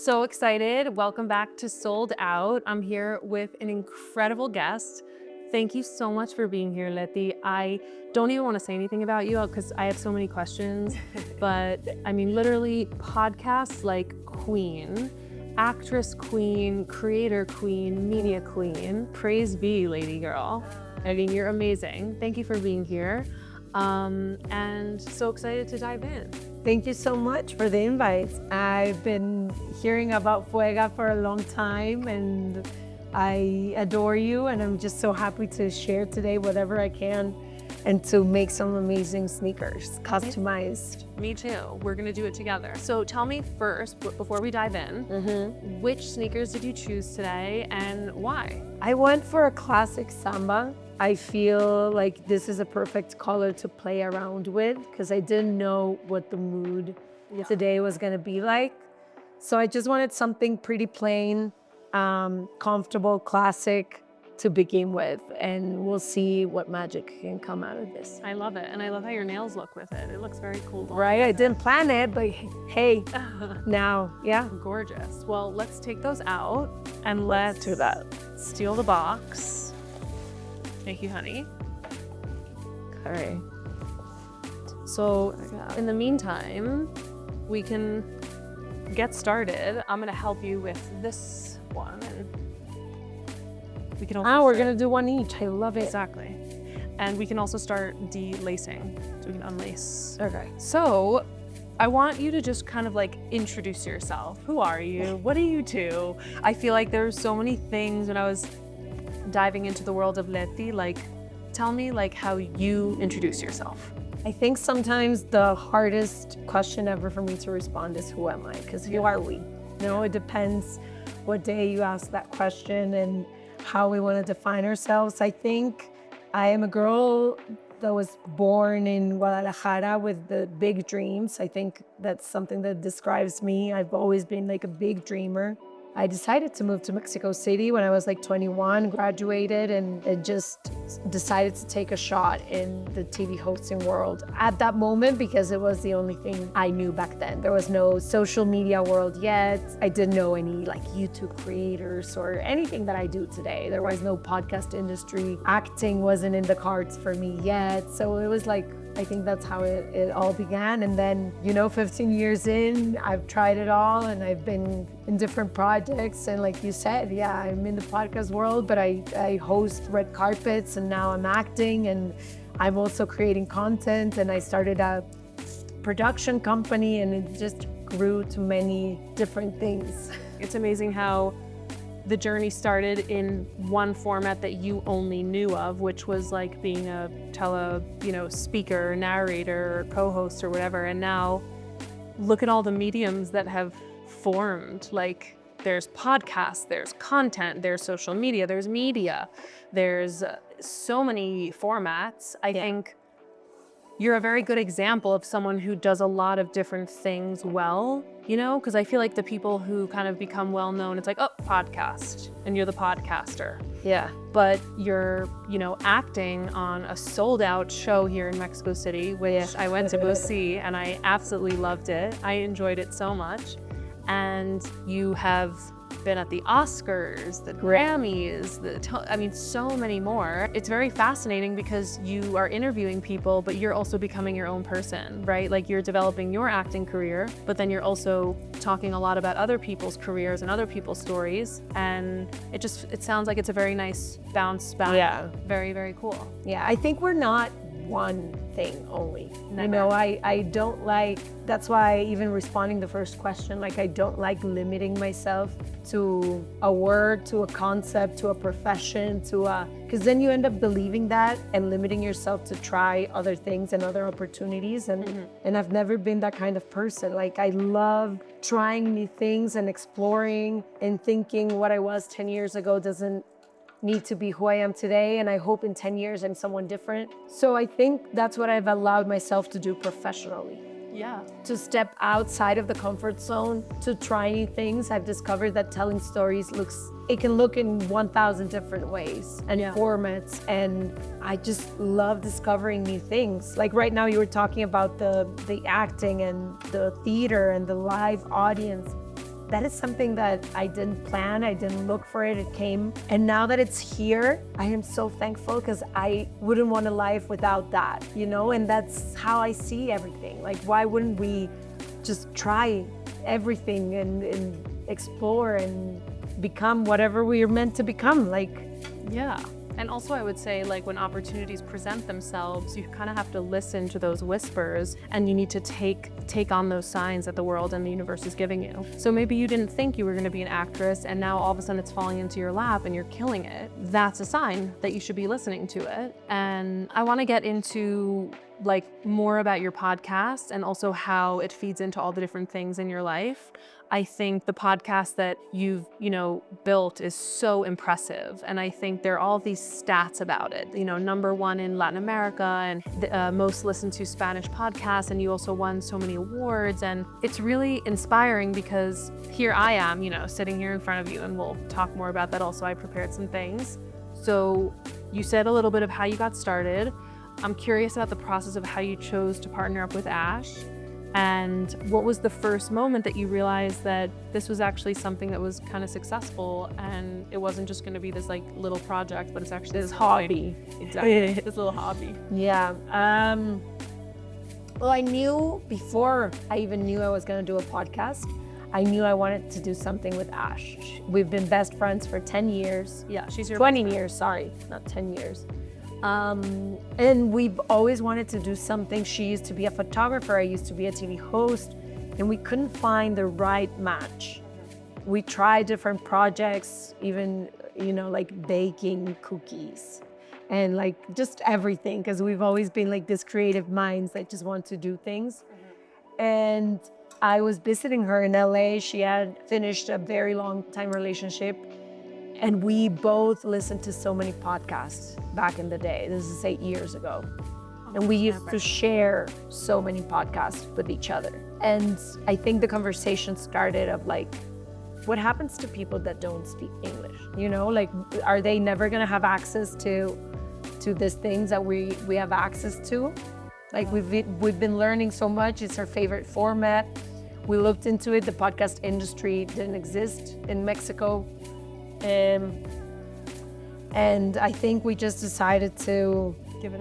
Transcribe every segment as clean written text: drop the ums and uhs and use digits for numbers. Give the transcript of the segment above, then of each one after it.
So excited. Welcome back to Sold Out. I'm here with an incredible guest. Thank you so much for being here, Lety. I don't even want to say anything about you because I have so many questions, but I mean, literally podcast like queen, actress queen, creator queen, media queen. Praise be, lady girl. I mean, you're amazing. Thank you for being here. And so excited to dive in. Thank you so much for the invite. I've been hearing about Fuega for a long time and I adore you, and I'm just so happy to share today whatever I can and to make some amazing sneakers, customized. Me too. We're gonna do it together. So tell me first, before we dive in, which sneakers did you choose today and why? I went for a classic samba. I feel like this is a perfect color to play around with because I didn't know what the mood today was gonna be like. So I just wanted something pretty plain, comfortable, classic to begin with, and we'll see what magic can come out of this. I love it, and I love how your nails look with it. It looks very cool. Right, I didn't plan it, but hey, now, yeah. Gorgeous. Well, let's take those out and let's do that. Steal the box. Thank you, honey. All right. So in the meantime, we can get started. I'm gonna help you with this one, and we can also we're gonna do one each. I love it. Exactly. And we can also start delacing, so we can unlace. Okay. So I want you to just kind of like introduce yourself. Who are you? What do you do? I feel like there's so many things when I was diving into the world of Lety, like tell me like how you introduce yourself. I think sometimes the hardest question ever for me to respond is who am I? Because who are we? You know, it depends what day you ask that question and how we want to define ourselves. I think I am a girl that was born in Guadalajara with the big dreams. I think that's something that describes me. I've always been like a big dreamer. I decided to move to Mexico City when I was like 21, graduated, and just decided to take a shot in the TV hosting world at that moment because it was the only thing I knew back then. There was no social media world yet. I didn't know any like YouTube creators or anything that I do today. There was no podcast industry. Acting wasn't in the cards for me yet. So it was like, I think that's how it all began. And then, you know, 15 years in, I've tried it all and I've been in different projects. And like you said, yeah, I'm in the podcast world, but I host red carpets and now I'm acting and I'm also creating content. And I started a production company and it just grew to many different things. It's amazing how the journey started in one format that you only knew of, which was like being a speaker, narrator, co-host or whatever. And now look at all the mediums that have formed. Like there's podcasts, there's content, there's social media, there's so many formats. I think you're a very good example of someone who does a lot of different things well, you know, because I feel like the people who kind of become well known, it's like, oh, podcast, and you're the podcaster. Yeah. But you're, you know, acting on a sold out show here in Mexico City, which I went to go see and I absolutely loved it. I enjoyed it so much. And you have been at the Oscars, the Grammys, so many more. It's very fascinating because you are interviewing people, but you're also becoming your own person, right? Like you're developing your acting career, but then you're also talking a lot about other people's careers and other people's stories. And it sounds like it's a very nice bounce back. Yeah. Very, very cool. Yeah, I think we're not one thing only. Never. You know, I don't like, that's why even responding the first question, like I don't like limiting myself to a word, to a concept, to a profession, because then you end up believing that and limiting yourself to try other things and other opportunities. And I've never been that kind of person. Like I love trying new things and exploring and thinking what I was 10 years ago doesn't need to be who I am today, and I hope in 10 years I'm someone different. So I think that's what I've allowed myself to do professionally. Yeah. To step outside of the comfort zone, to try new things. I've discovered that telling stories can look in 1,000 different ways and formats, and I just love discovering new things. Like right now you were talking about the acting and the theater and the live audience. that is something that I didn't plan. I didn't look for it. It came. And now that it's here, I am so thankful because I wouldn't want a life without that, you know? And that's how I see everything. Like, why wouldn't we just try everything and explore and become whatever we are meant to become? Like, yeah. And also I would say, like, when opportunities present themselves, you kind of have to listen to those whispers, and you need to take on those signs that the world and the universe is giving you. So maybe you didn't think you were going to be an actress, and now all of a sudden it's falling into your lap and you're killing it. That's a sign that you should be listening to it. And I want to get into like more about your podcast and also how it feeds into all the different things in your life. I think the podcast that you've, built is so impressive. And I think there are all these stats about it, #1 in Latin America and the most listened to Spanish podcast. And you also won so many awards. And it's really inspiring because here I am, sitting here in front of you, and we'll talk more about that also. I prepared some things. So you said a little bit of how you got started. I'm curious about the process of how you chose to partner up with Ash. And what was the first moment that you realized that this was actually something that was kind of successful, and it wasn't just going to be this like little project, but it's actually this hobby. Exactly. This little hobby. Yeah. Well, I knew before I even knew I was going to do a podcast, I knew I wanted to do something with Ash. We've been best friends for 10 years. Yeah, she's your 20 years, sorry, not 10 years. And we've always wanted to do something. She used to be a photographer, I used to be a TV host, and we couldn't find the right match. We tried different projects, even, like baking cookies and like just everything, because we've always been like this creative minds that just want to do things. And I was visiting her in LA. She had finished a very long time relationship. And we both listened to so many podcasts back in the day. This is 8 years ago. And we used to share so many podcasts with each other. And I think the conversation started of like, what happens to people that don't speak English? Like, are they never gonna have access to these things that we have access to? Like, we've been learning so much. It's our favorite format. We looked into it. The podcast industry didn't exist in Mexico. And I think we just decided to give it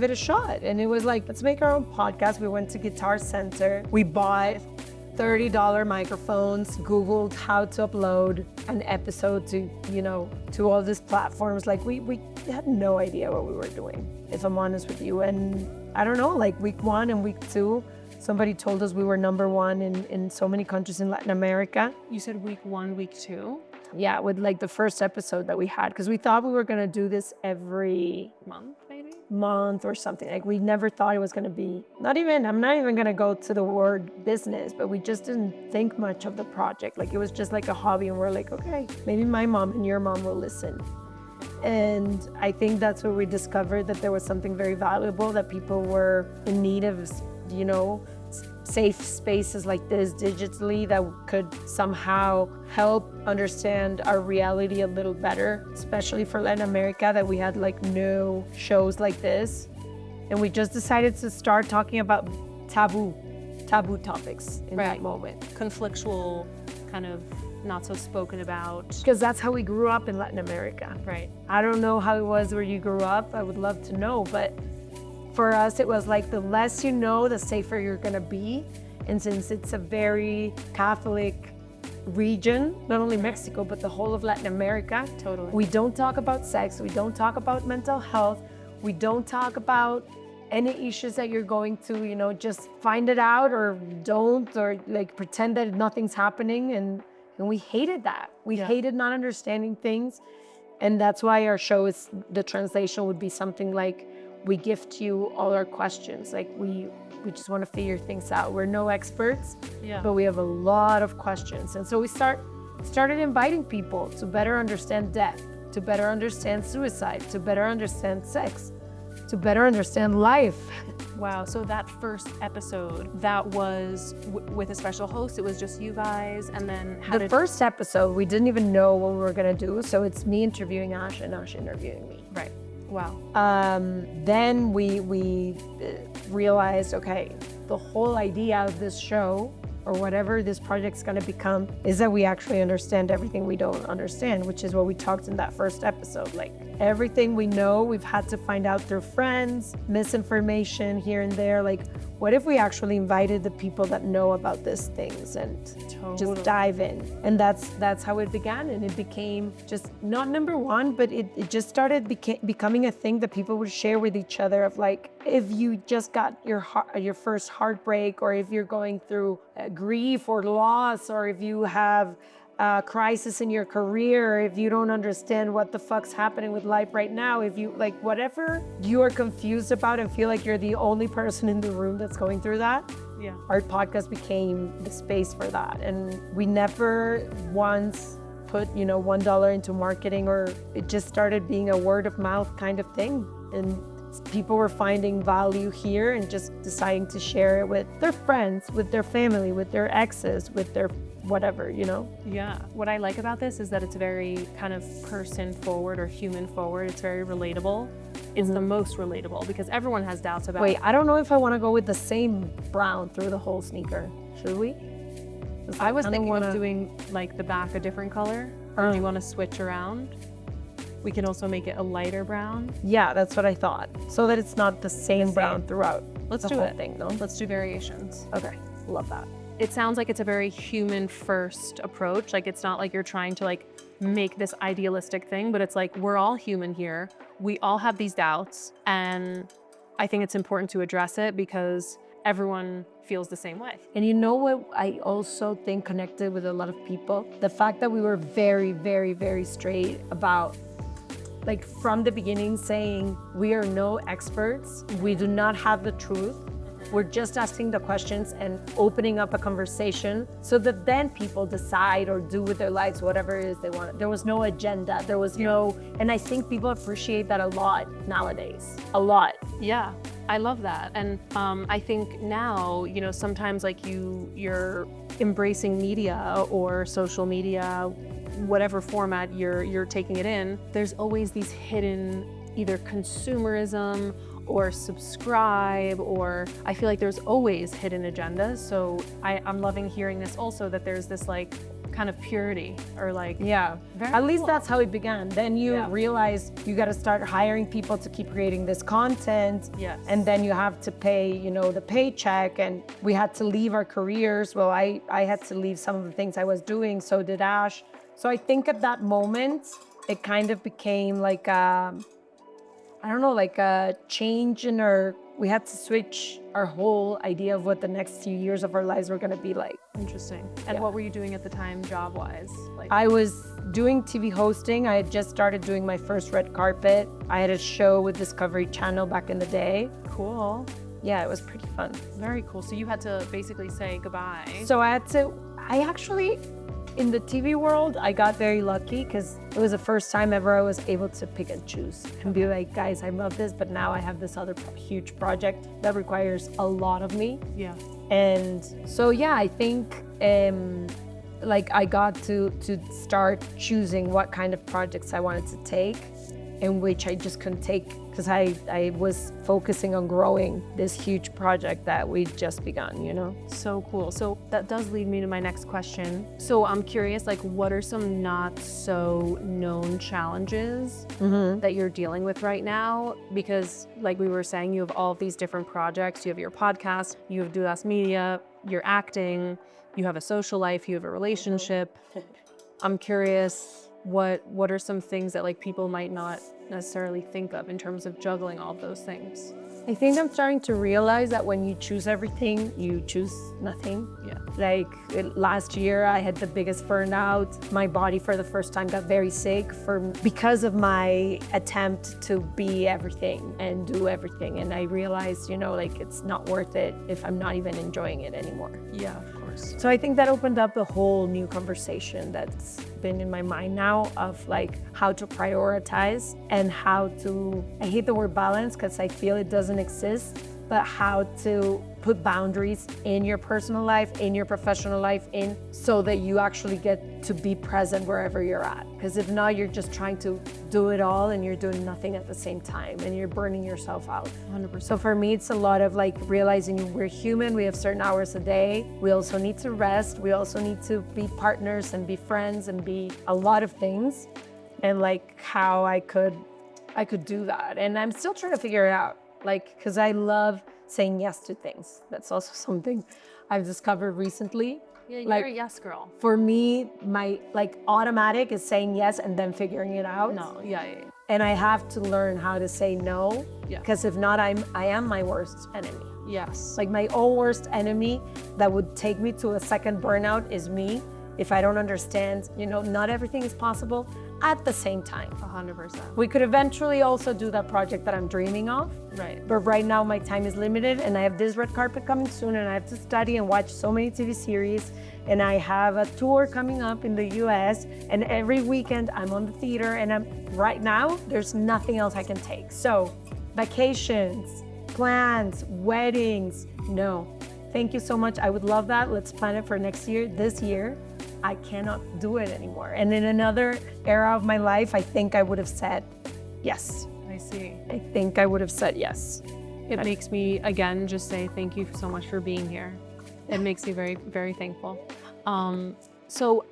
a shot. And it was like, let's make our own podcast. We went to Guitar Center. We bought $30 microphones, Googled how to upload an episode to all these platforms. Like we had no idea what we were doing, if I'm honest with you. And I don't know, like week 1 and week 2, somebody told us we were #1 in so many countries in Latin America. You said week 1, week 2? Yeah, with like the first episode that we had, because we thought we were gonna do this every month or something. Like we never thought it was gonna be, I'm not even gonna go to the word business, but we just didn't think much of the project. Like it was just like a hobby, and we're like, okay, maybe my mom and your mom will listen. And I think that's where we discovered that there was something very valuable, that people were in need of, safe spaces like this digitally that could somehow help understand our reality a little better, especially for Latin America, that we had like no shows like this. And we just decided to start talking about taboo topics in that moment. Conflictual, kind of not so spoken about. Because that's how we grew up in Latin America. Right. I don't know how it was where you grew up. I would love to know, but for us, it was like the less you know, the safer you're gonna be. And since it's a very Catholic region, not only Mexico, but the whole of Latin America, totally. We don't talk about sex, we don't talk about mental health, we don't talk about any issues that you're going to, just find it out or don't, or like pretend that nothing's happening. And we hated that. We hated not understanding things. And that's why our show is, the translation would be something like, we gift you all our questions. Like we just want to figure things out. We're no experts, but we have a lot of questions. And so we started inviting people to better understand death, to better understand suicide, to better understand sex, to better understand life. Wow, so that first episode, that was with a special host, it was just you guys, and then the first episode, we didn't even know what we were gonna do, so it's me interviewing Ash and Ash interviewing me. Right. Wow. Then we realized, okay, the whole idea of this show or whatever this project's gonna become is that we actually understand everything we don't understand, which is what we talked in that first episode. Like everything we know, we've had to find out through friends, misinformation here and there. Like, what if we actually invited the people that know about these things and just dive in? And that's how it began. And it became just not number one, but it just started becoming a thing that people would share with each other of like, if you just got your first heartbreak, or if you're going through grief or loss, or if you have a crisis in your career, if you don't understand what the fuck's happening with life right now, if you like whatever you are confused about and feel like you're the only person in the room that's going through that, our podcast became the space for that. And we never once put, $1 into marketing, or it just started being a word of mouth kind of thing. And people were finding value here and just deciding to share it with their friends, with their family, with their exes, with their whatever, Yeah. What I like about this is that it's very kind of person forward or human forward. It's very relatable. It's the most relatable because everyone has doubts about Wait, I don't know if I want to go with the same brown through the whole sneaker. Should we? I was thinking of doing like the back a different color. Or do you want to switch around? We can also make it a lighter brown. Yeah, that's what I thought. So that it's not the same brown throughout. Let's the do whole it. thing, no? Let's do variations. Okay, love that. It sounds like it's a very human first approach. Like it's not like you're trying to like make this idealistic thing, but it's like we're all human here. We all have these doubts, and I think it's important to address it because everyone feels the same way. And you know what I also think connected with a lot of people? The fact that we were very, very, very straight about, like from the beginning, saying we are no experts. We do not have the truth. We're just asking the questions and opening up a conversation so that then people decide or do with their lives whatever it is they want. There was no agenda. There was no, and I think people appreciate that a lot nowadays. A lot. Yeah, I love that. And I think now, sometimes like you're embracing media or social media, whatever format you're taking it in, there's always these hidden either consumerism or subscribe, or I feel like there's always hidden agendas. So I'm loving hearing this also, that there's this like kind of purity or like, at least that's how it began. Then you realize you got to start hiring people to keep creating this content. Yes. And then you have to pay, the paycheck, and we had to leave our careers. Well, I had to leave some of the things I was doing. So did Ash. So I think at that moment, it kind of became like like a change in we had to switch our whole idea of what the next few years of our lives were gonna be like. Interesting. And what were you doing at the time job-wise? Like, I was doing TV hosting. I had just started doing my first red carpet. I had a show with Discovery Channel back in the day. cool. Yeah, it was pretty fun. Very cool. So you had to basically say goodbye. So I actually, in the TV world, I got very lucky because it was the first time ever I was able to pick and choose and be like, guys, I love this, but now I have this other huge project that requires a lot of me. Yeah. And so, yeah, I think like I got to start choosing what kind of projects I wanted to take and which I just couldn't take because I was focusing on growing this huge project that we'd just begun, you know? So cool. So that does lead me to my next question. So I'm curious, like, what are some not so known challenges that you're dealing with right now? Because like we were saying, you have all of these different projects. You have your podcast, you have Do Less Media, you're acting, you have a social life, you have a relationship. I'm curious, what are some things that like people might not necessarily think of in terms of juggling all of those things? I think I'm starting to realize that when you choose everything, you choose nothing. Yeah. Like last year, I had the biggest burnout. My body for the first time got very sick because of my attempt to be everything and do everything. And I realized, you know, like it's not worth it if I'm not even enjoying it anymore. Yeah, of course. So I think that opened up a whole new conversation that's been in my mind now of like how to prioritize and how to, I hate the word balance because I feel it doesn't exist, but how to put boundaries in your personal life, in your professional life, so that you actually get to be present wherever you're at. Because if not, you're just trying to do it all and you're doing nothing at the same time and you're burning yourself out. 100%. So for me, it's a lot of like realizing we're human, we have certain hours a day. We also need to rest. We also need to be partners and be friends and be a lot of things. And like how I could do that. And I'm still trying to figure it out. Like, because I love saying yes to things. That's also something I've discovered recently. Yeah, you're like, a yes girl. For me, my like automatic is saying yes and then figuring it out. No, yeah. And I have to learn how to say no. Yeah. Because if not, I am my worst enemy. Yes. Like my own worst enemy that would take me to a second burnout is me. If I don't understand, not everything is possible at the same time. 100%. We could eventually also do that project that I'm dreaming of. Right. But right now my time is limited and I have this red carpet coming soon and I have to study and watch so many TV series and I have a tour coming up in the US and every weekend I'm on the theater and right now there's nothing else I can take. So vacations, plans, weddings, no. Thank you so much. I would love that. Let's plan it for next year. This year, I cannot do it anymore. And in another era of my life, I think I would have said yes. I see. I think I would have said yes. It makes me, again, just say thank you so much for being here. It makes me very, very thankful. So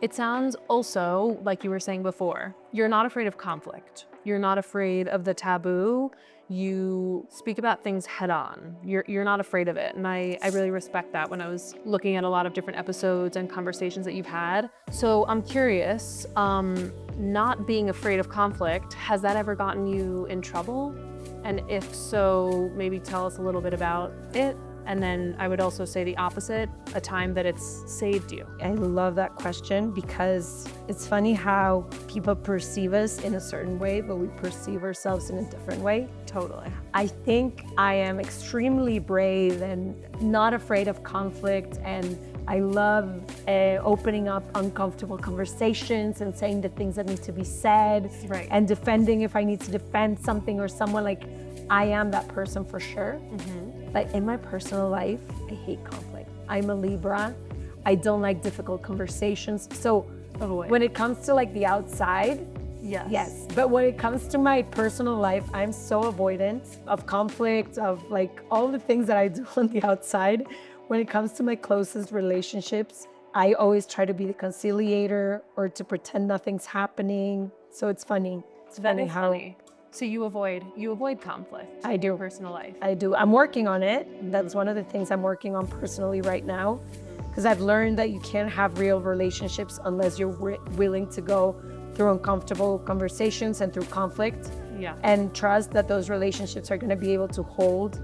it sounds also, like you were saying before, you're not afraid of conflict. You're not afraid of the taboo. You speak about things head on. You're not afraid of it. And I really respect that when I was looking at a lot of different episodes and conversations that you've had. So I'm curious, not being afraid of conflict, has that ever gotten you in trouble? And if so, maybe tell us a little bit about it. And then I would also say the opposite, a time that it's saved you. I love that question because it's funny how people perceive us in a certain way, but we perceive ourselves in a different way. Totally. I think I am extremely brave and not afraid of conflict, and I love opening up uncomfortable conversations and saying the things that need to be said, right, and defending if I need to defend something or someone. Like, I am that person for sure. Mm-hmm. Like in my personal life, I hate conflict. I'm a Libra. I don't like difficult conversations. So when it comes to like the outside, yes. But when it comes to my personal life, I'm so avoidant of conflict, of like all the things that I do on the outside. When it comes to my closest relationships, I always try to be the conciliator or to pretend nothing's happening. So it's funny. It's funny how. So you avoid conflict. I do. In personal life. I do. I'm working on it. That's one of the things I'm working on personally right now, because I've learned that you can't have real relationships unless you're willing to go through uncomfortable conversations and through conflict. Yeah. And trust that those relationships are going to be able to hold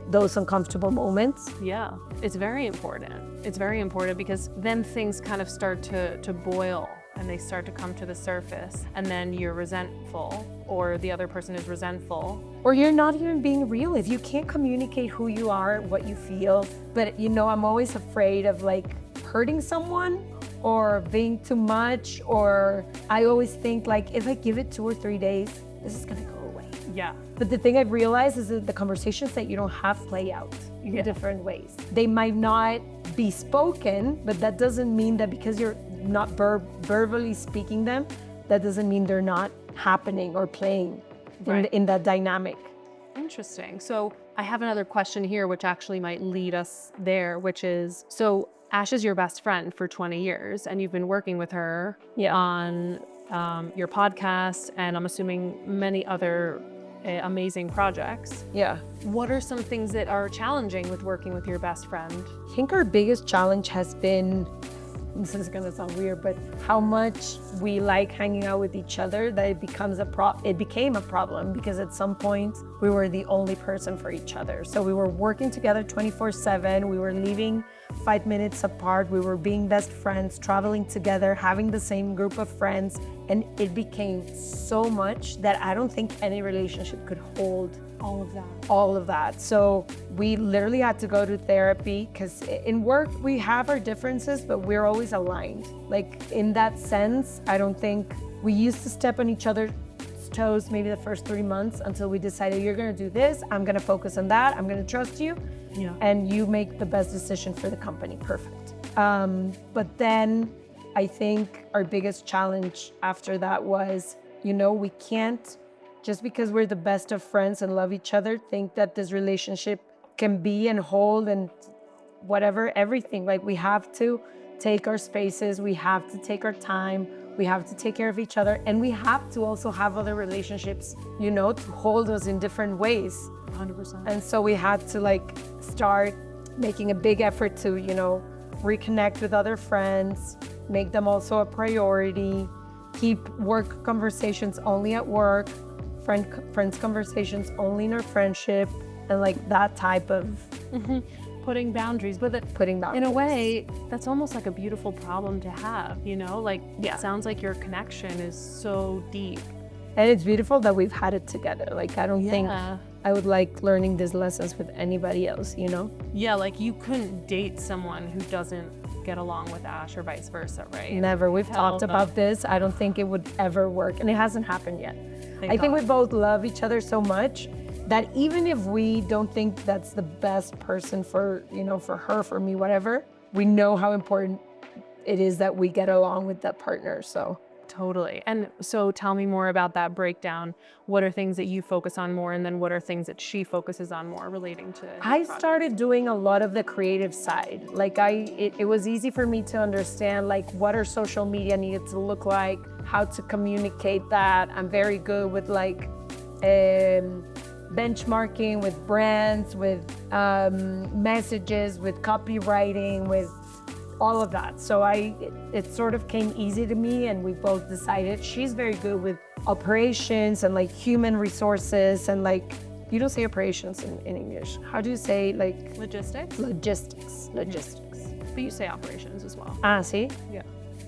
those uncomfortable moments. Yeah, it's very important. It's very important because then things kind of start to boil and they start to come to the surface, and then you're resentful or the other person is resentful. Or you're not even being real. If you can't communicate who you are, what you feel, but I'm always afraid of like hurting someone or being too much, or I always think like if I give it 2 or 3 days, this is gonna go away. Yeah. But the thing I've realized is that the conversations that you don't have play out in different ways. They might not be spoken, but that doesn't mean that because you're not verbally speaking them, that doesn't mean they're not happening or playing in that dynamic. Interesting. So I have another question here, which actually might lead us there, which is, so Ash is your best friend for 20 years and you've been working with her on your podcast, and I'm assuming many other amazing projects. Yeah. What are some things that are challenging with working with your best friend? I think our biggest challenge has been, this is gonna sound weird, but how much we like hanging out with each other that it became a problem, because at some point we were the only person for each other. So we were working together 24/7. We were leaving 5 minutes apart. We were being best friends, traveling together, having the same group of friends. And it became so much that I don't think any relationship could hold all of that. So we literally had to go to therapy, because in work we have our differences, but we're always aligned. Like in that sense, I don't think we used to step on each other's toes maybe the first 3 months until we decided you're gonna do this, I'm gonna focus on that, I'm gonna trust you, and you make the best decision for the company. Perfect. But then I think our biggest challenge after that was, we can't, just because we're the best of friends and love each other, think that this relationship can be and hold and whatever, everything. Like, we have to take our spaces, we have to take our time, we have to take care of each other, and we have to also have other relationships, to hold us in different ways. 100%. And so we had to start making a big effort to, reconnect with other friends, make them also a priority, keep work conversations only at work, friends conversations only in our friendship, and that type of Putting boundaries, but putting boundaries. in a way, that's almost like a beautiful problem to have, Yeah. It sounds like your connection is so deep. And it's beautiful that we've had it together. I don't think Yeah. I would like learning these lessons with anybody else, Yeah, you couldn't date someone who doesn't get along with Ash or vice versa, right? Never. We've Hell talked no. about this. I don't think it would ever work, and it hasn't happened yet. Thank I think God. we both love each other so much that even if we don't think that's the best person for, for her, for me, whatever, we know how important it is that we get along with that partner. So Totally. And so tell me more about that breakdown. What are things that you focus on more, and then what are things that she focuses on more relating to I project? started doing a lot of the creative side. It was easy for me to understand what our social media needed to look like, how to communicate that. I'm very good with benchmarking with brands, with messages, with copywriting, with all of that. So it sort of came easy to me, and we both decided. She's very good with operations and human resources, and you don't say operations in English. How do you say Logistics? logistics? But you say operations as well. Ah, see? Yeah.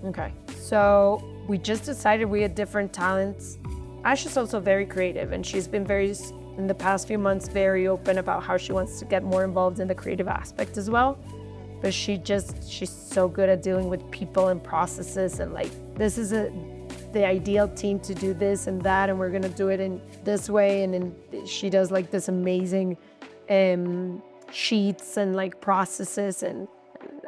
Okay. So we just decided we had different talents. Ash is also very creative, and she's been in the past few months, very open about how she wants to get more involved in the creative aspect as well. But she's so good at dealing with people and processes, and this is the ideal team to do this and that, and we're gonna do it in this way. And then she does this amazing sheets and processes, and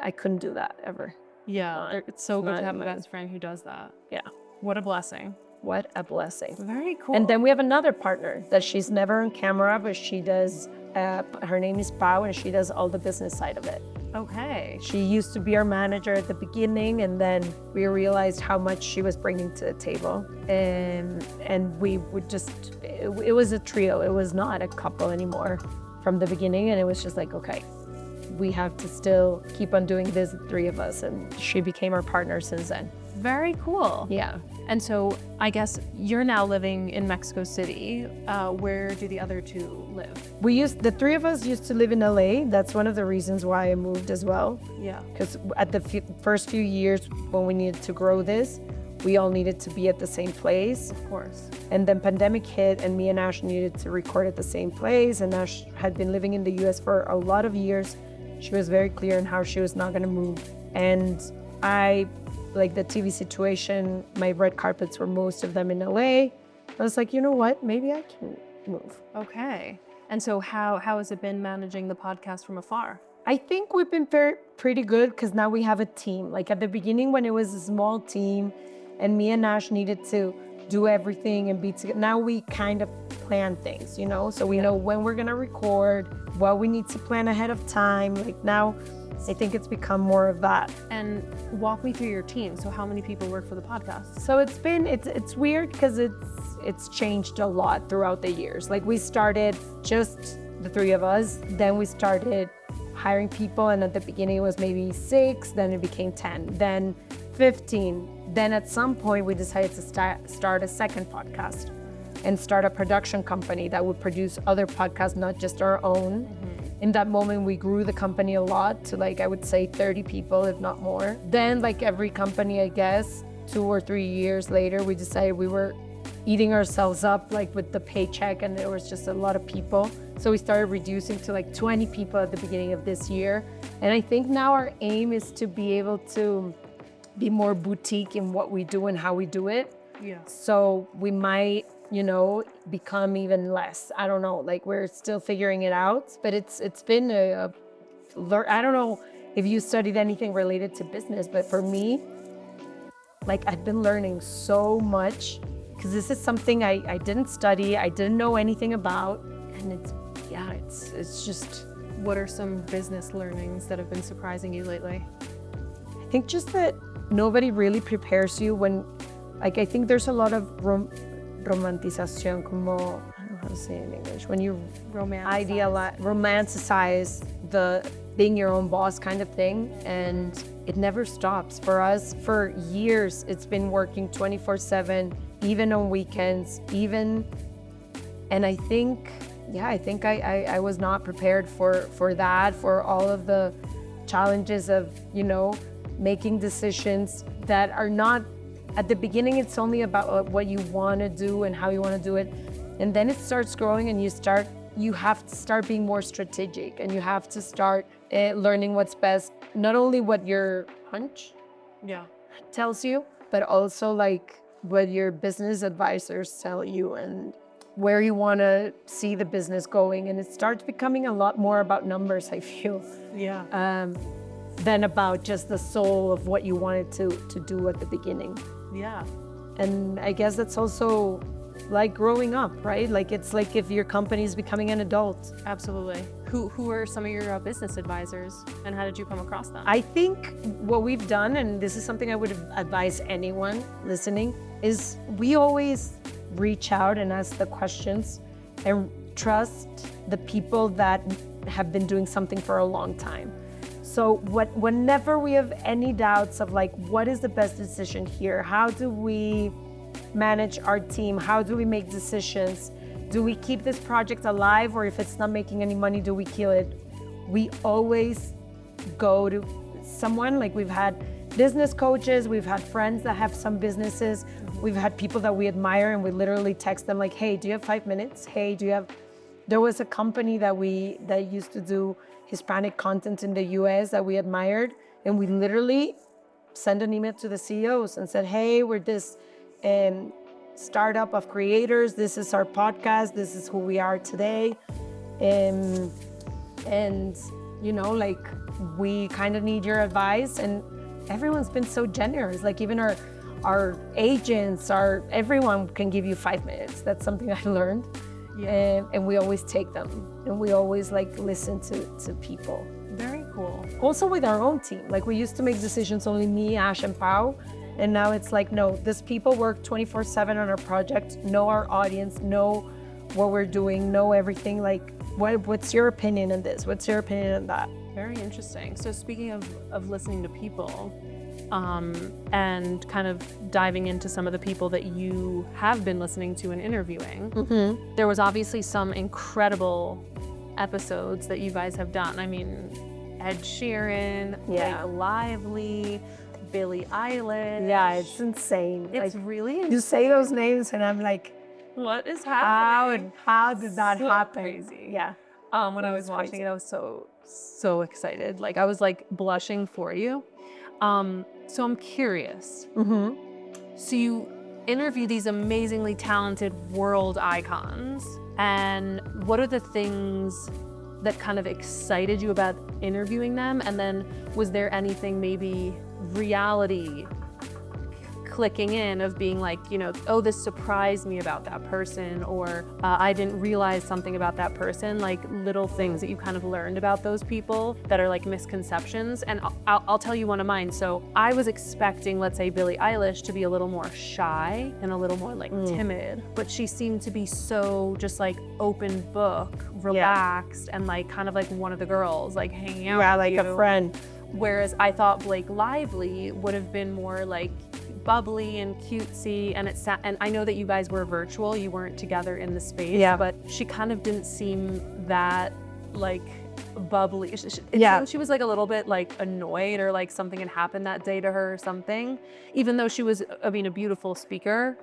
I couldn't do that ever. Yeah, it's so good not to have a mine. best friend who does that. Yeah. What a blessing. What a blessing. Very cool. And then we have another partner that she's never on camera, but she does, her name is Pau, and she does all the business side of it. Okay. She used to be our manager at the beginning, and then we realized how much she was bringing to the table. And we would just, it was a trio. It was not a couple anymore from the beginning. And it was just okay, we have to still keep on doing this, the three of us. And she became our partner since then. Very cool. Yeah. And so I guess you're now living in Mexico City. Where do the other two live? The three of us used to live in LA. That's one of the reasons why I moved as well. Yeah. Because at the first few years when we needed to grow this, we all needed to be at the same place. Of course. And then pandemic hit, and me and Ash needed to record at the same place. And Ash had been living in the US for a lot of years. She was very clear on how she was not gonna move. And the TV situation, my red carpets were most of them in LA. I was like, you know what? Maybe I can move. Okay. And so how has it been managing the podcast from afar? I think we've been pretty good because now we have a team. At the beginning when it was a small team and me and Ash needed to do everything and be together, now we kind of plan things, So we know when we're gonna record, what we need to plan ahead of time. Now, I think it's become more of that. And walk me through your team. So how many people work for the podcast? So it's weird because it's changed a lot throughout the years. We started just the three of us, then we started hiring people, and at the beginning it was maybe 6, then it became 10, then 15. Then at some point we decided to start a second podcast and start a production company that would produce other podcasts, not just our own. In that moment, we grew the company a lot to I would say 30 people, if not more. Then every company, I guess, 2 or 3 years later, we decided we were eating ourselves up with the paycheck, and there was just a lot of people. So we started reducing to 20 people at the beginning of this year. And I think now our aim is to be able to be more boutique in what we do and how we do it. Yeah. So we might become even less. I don't know, like we're still figuring it out, but it's been I don't know if you studied anything related to business, but for me, like I've been learning so much because this is something I didn't study, I didn't know anything about, and it's just. What are some business learnings that have been surprising you lately? I think just that nobody really prepares you when, like, I think there's a lot of romantización, como, I don't know how to say it in English, when you romanticize the being your own boss kind of thing, and it never stops. For us, for years, it's been working 24/7, even on weekends, and I think I was not prepared for that, for all of the challenges of, making decisions that are not, at the beginning, it's only about what you want to do and how you want to do it. And then it starts growing and you have to start being more strategic, and you have to start learning what's best, not only what your hunch tells you, but also like what your business advisors tell you and where you want to see the business going. And it starts becoming a lot more about numbers, I feel. Than about just the soul of what you wanted to do at the beginning. Yeah. And I guess that's also like growing up, right? Like it's like if your company is becoming an adult. Absolutely. Who are some of your business advisors, and how did you come across them? I think what we've done, and this is something I would advise anyone listening, is we always reach out and ask the questions and trust the people that have been doing something for a long time. So whenever we have any doubts of like, what is the best decision here? How do we manage our team? How do we make decisions? Do we keep this project alive, or if it's not making any money, do we kill it? We always go to someone. Like we've had business coaches, we've had friends that have some businesses, we've had people that we admire, and we literally text them like, hey, do you have 5 minutes? Hey, there was a company that used to do Hispanic content in the US that we admired, and we literally sent an email to the CEOs and said, hey, we're this startup of creators, this is our podcast, this is who we are today, and like we kind of need your advice. And everyone's been so generous, like even our agents, everyone can give you 5 minutes. That's something I learned. And we always take them, and we always like listen to people. Very cool. Also with our own team, like we used to make decisions only me, Ash, and Pau, and now it's like, no, these people work 24/7 on our project, know our audience, know what we're doing, know everything. Like, what's your opinion on this? What's your opinion on that? Very interesting. So speaking of listening to people, and kind of diving into some of the people that you have been listening to and interviewing, there was obviously some incredible episodes that you guys have done. I mean, Ed Sheeran, like Lively, Billie Eilish. Yeah, it's insane. It's like, really insane. You say those names and I'm like, what is happening? How did that happen? Crazy. Yeah. When I was watching it, I was so excited. Like I was like blushing for you. So I'm curious. So you interview these amazingly talented world icons, and what are the things that kind of excited you about interviewing them? And then was there anything, maybe reality clicking in, of being like, oh, this surprised me about that person, or I didn't realize something about that person, like little things that you kind of learned about those people that are like misconceptions? And I'll tell you one of mine. So I was expecting, let's say, Billie Eilish to be a little more shy and a little more like timid, but she seemed to be so just like open book, relaxed, and like kind of like one of the girls, like hanging out with like you. A friend. Whereas I thought Blake Lively would have been more like bubbly and cutesy, and I know that you guys were virtual, you weren't together in the space, but she kind of didn't seem that like bubbly. It seemed she was like a little bit like annoyed, or like something had happened that day to her or something, even though she was, I mean, a beautiful speaker.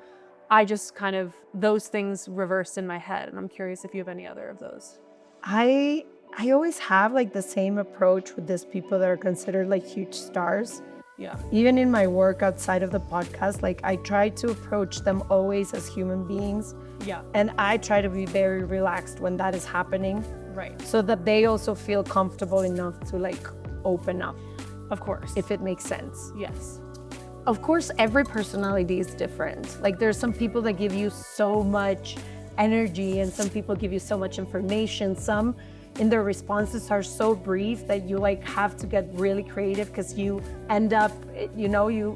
I just kind of, those things reversed in my head, and I'm curious if you have any other of those. I always have like the same approach with these people that are considered like huge stars. Yeah. Even in my work outside of the podcast, like I try to approach them always as human beings. Yeah. And I try to be very relaxed when that is happening. Right. So that they also feel comfortable enough to like open up, Of course. if it makes sense. Yes. Of course, every personality is different. Like there's some people that give you so much energy and some people give you so much information. Some in their responses are so brief that you like have to get really creative because you end up, your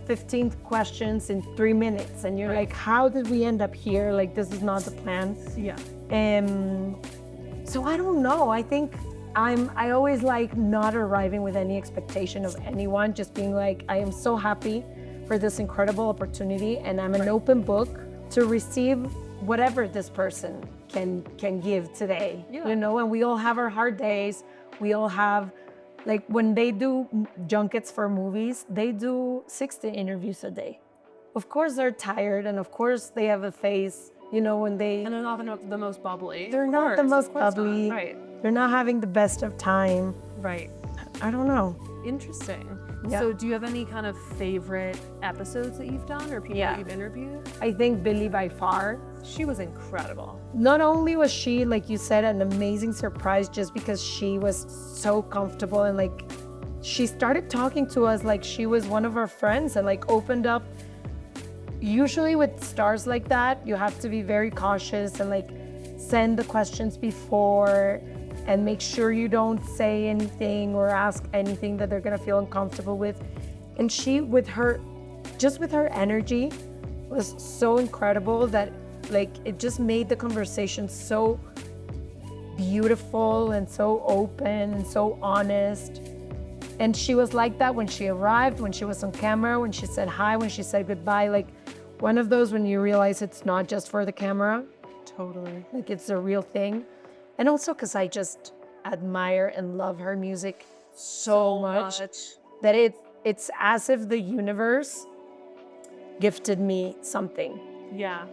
15th questions in 3 minutes and you're like, how did we end up here? Like this is not the plan. Yeah. So I don't know. I think I always like not arriving with any expectation of anyone, just being like, I am so happy for this incredible opportunity and I'm an open book to receive whatever this person can give today. Yeah. And we all have our hard days. We all have, like when they do junkets for movies, they do 60 interviews a day. Of course they're tired and of course they have a face, when they... And they're not the most bubbly. They're not the most bubbly. Right. They're not having the best of time. Right. I don't know. Interesting. Yeah. So do you have any kind of favorite episodes that you've done or people that you've interviewed? I think Billie by far. She was incredible. Not only was she, like you said, an amazing surprise just because she was so comfortable and like she started talking to us like she was one of our friends and like opened up. Usually with stars like that, you have to be very cautious and like send the questions before and make sure you don't say anything or ask anything that they're gonna feel uncomfortable with. And she, with her energy, was so incredible that like it just made the conversation so beautiful and so open and so honest. And she was like that when she arrived, when she was on camera, when she said hi, when she said goodbye. Like one of those when you realize it's not just for the camera. Totally. Like it's a real thing. And also because I just admire and love her music so much that it's as if the universe gifted me something. Yeah.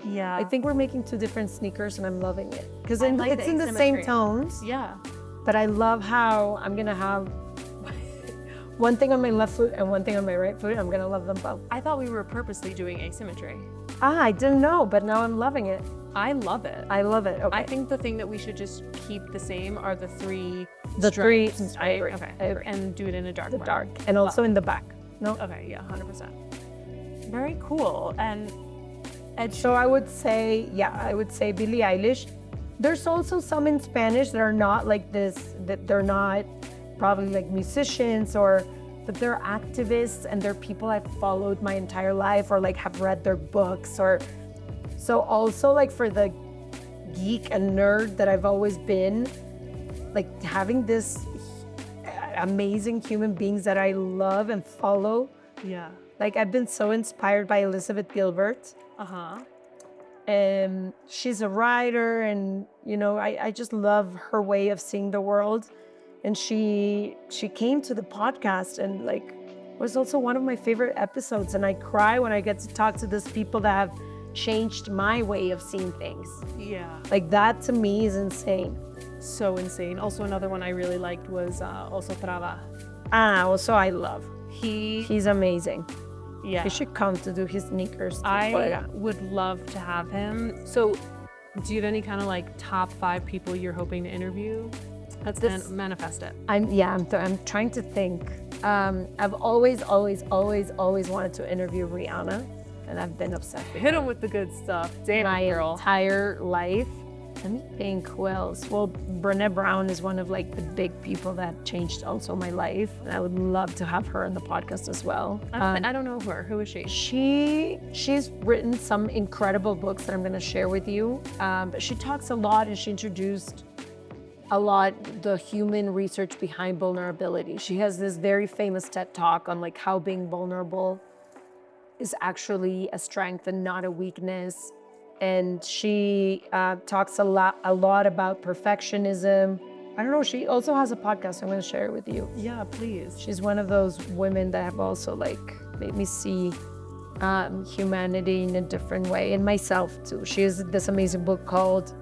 Yeah. I think we're making 2 different sneakers and I'm loving it. Because like it's the in the same tones. Yeah. But I love how I'm gonna have one thing on my left foot and one thing on my right foot. I'm gonna love them both. I thought we were purposely doing asymmetry. I didn't know, but now I'm loving it. I love it. I love it. Okay. I think the thing that we should just keep the same are the 3 the three. stripes, I agree. Okay. I agree. And do it in a dark The one. dark and also in the back. No. Okay, yeah, 100%. Very cool. And So I would say Billie Eilish. There's also some in Spanish that are not like this, that they're not probably like musicians but they're activists and they're people I've followed my entire life or like have read their books so also like for the geek and nerd that I've always been, like having this amazing human beings that I love and follow. yeah. Like I've been so inspired by Elizabeth Gilbert. Uh-huh. And she's a writer and I just love her way of seeing the world. And she came to the podcast and like was also one of my favorite episodes. And I cry when I get to talk to these people that have changed my way of seeing things. Yeah. Like that to me is insane. So insane. Also another one I really liked was also Trava. Also I love. He's amazing. Yeah. He should come to do his sneakers. I would love to have him. So do you have any kind of like top 5 people you're hoping to interview? Let's manifest it. I'm trying to think. I've always wanted to interview Rihanna, and I've been obsessed with Hit him with the good stuff. Damn my it, girl. entire life. Let me think who else. Well, Brené Brown is one of like the big people that changed also my life. And I would love to have her on the podcast as well. I don't know her. Who is she? She's written some incredible books that I'm going to share with you. But she talks a lot and she introduced a lot the human research behind vulnerability. She has this very famous TED Talk on like how being vulnerable is actually a strength and not a weakness. And she talks a lot about perfectionism. I don't know, she also has a podcast. I'm going to share it with you. Yeah, please. She's one of those women that have also like made me see humanity in a different way, and myself too. She has this amazing book called,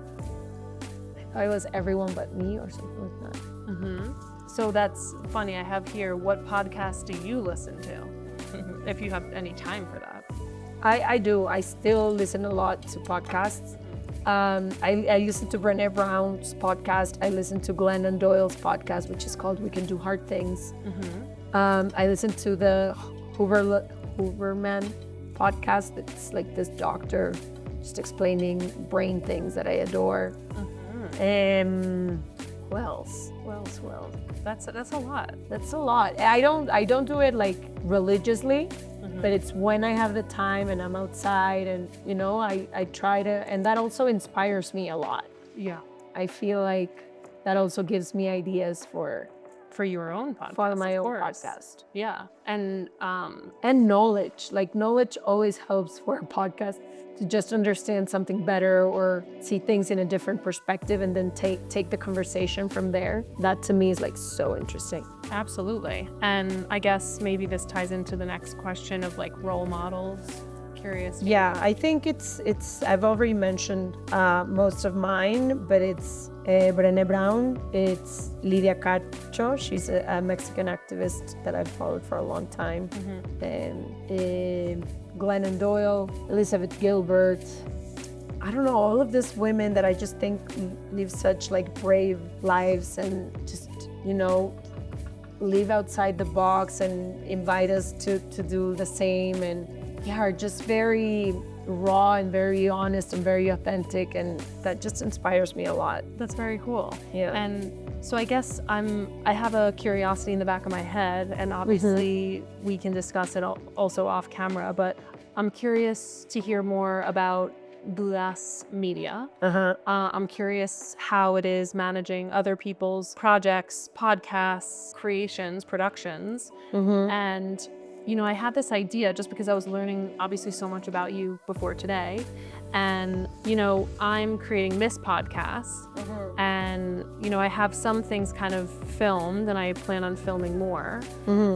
I thought it was Everyone But Me or something like that. So that's funny. I have here, what podcast do you listen to? If you have any time for that. I do. I still listen a lot to podcasts. I listen to Brené Brown's podcast. I listen to Glennon Doyle's podcast, which is called We Can Do Hard Things. I listen to the Huberman podcast. It's like this doctor just explaining brain things that I adore. Who else? That's a lot. That's a lot. I don't do it like religiously, but it's when I have the time and I'm outside and, you know, I try to, and that also inspires me a lot. Yeah. I feel like that also gives me ideas for your own podcast. For my own course. podcast. Yeah. And knowledge. Like knowledge always helps for a podcast to just understand something better or see things in a different perspective and then take the conversation from there. That to me is like so interesting. Absolutely. And I guess maybe this ties into the next question of like role models. Curious. Yeah, I think it's I've already mentioned most of mine, but it's Brené Brown, it's Lidia Cacho, she's a Mexican activist that I've followed for a long time, and Glennon Doyle, Elizabeth Gilbert. I don't know, all of these women that I just think live such like brave lives and just, you know, live outside the box and invite us to do the same, and yeah, are just very raw and very honest and very authentic, and that just inspires me a lot. That's very cool. Yeah. And so I guess I have a curiosity in the back of my head, and obviously we can discuss it also off camera, but I'm curious to hear more about Bless Media. I'm curious how it is managing other people's projects, podcasts, creations, productions, and you know, I had this idea just because I was learning obviously so much about you before today. And, you know, I'm creating Miss Podcasts and, you know, I have some things kind of filmed and I plan on filming more.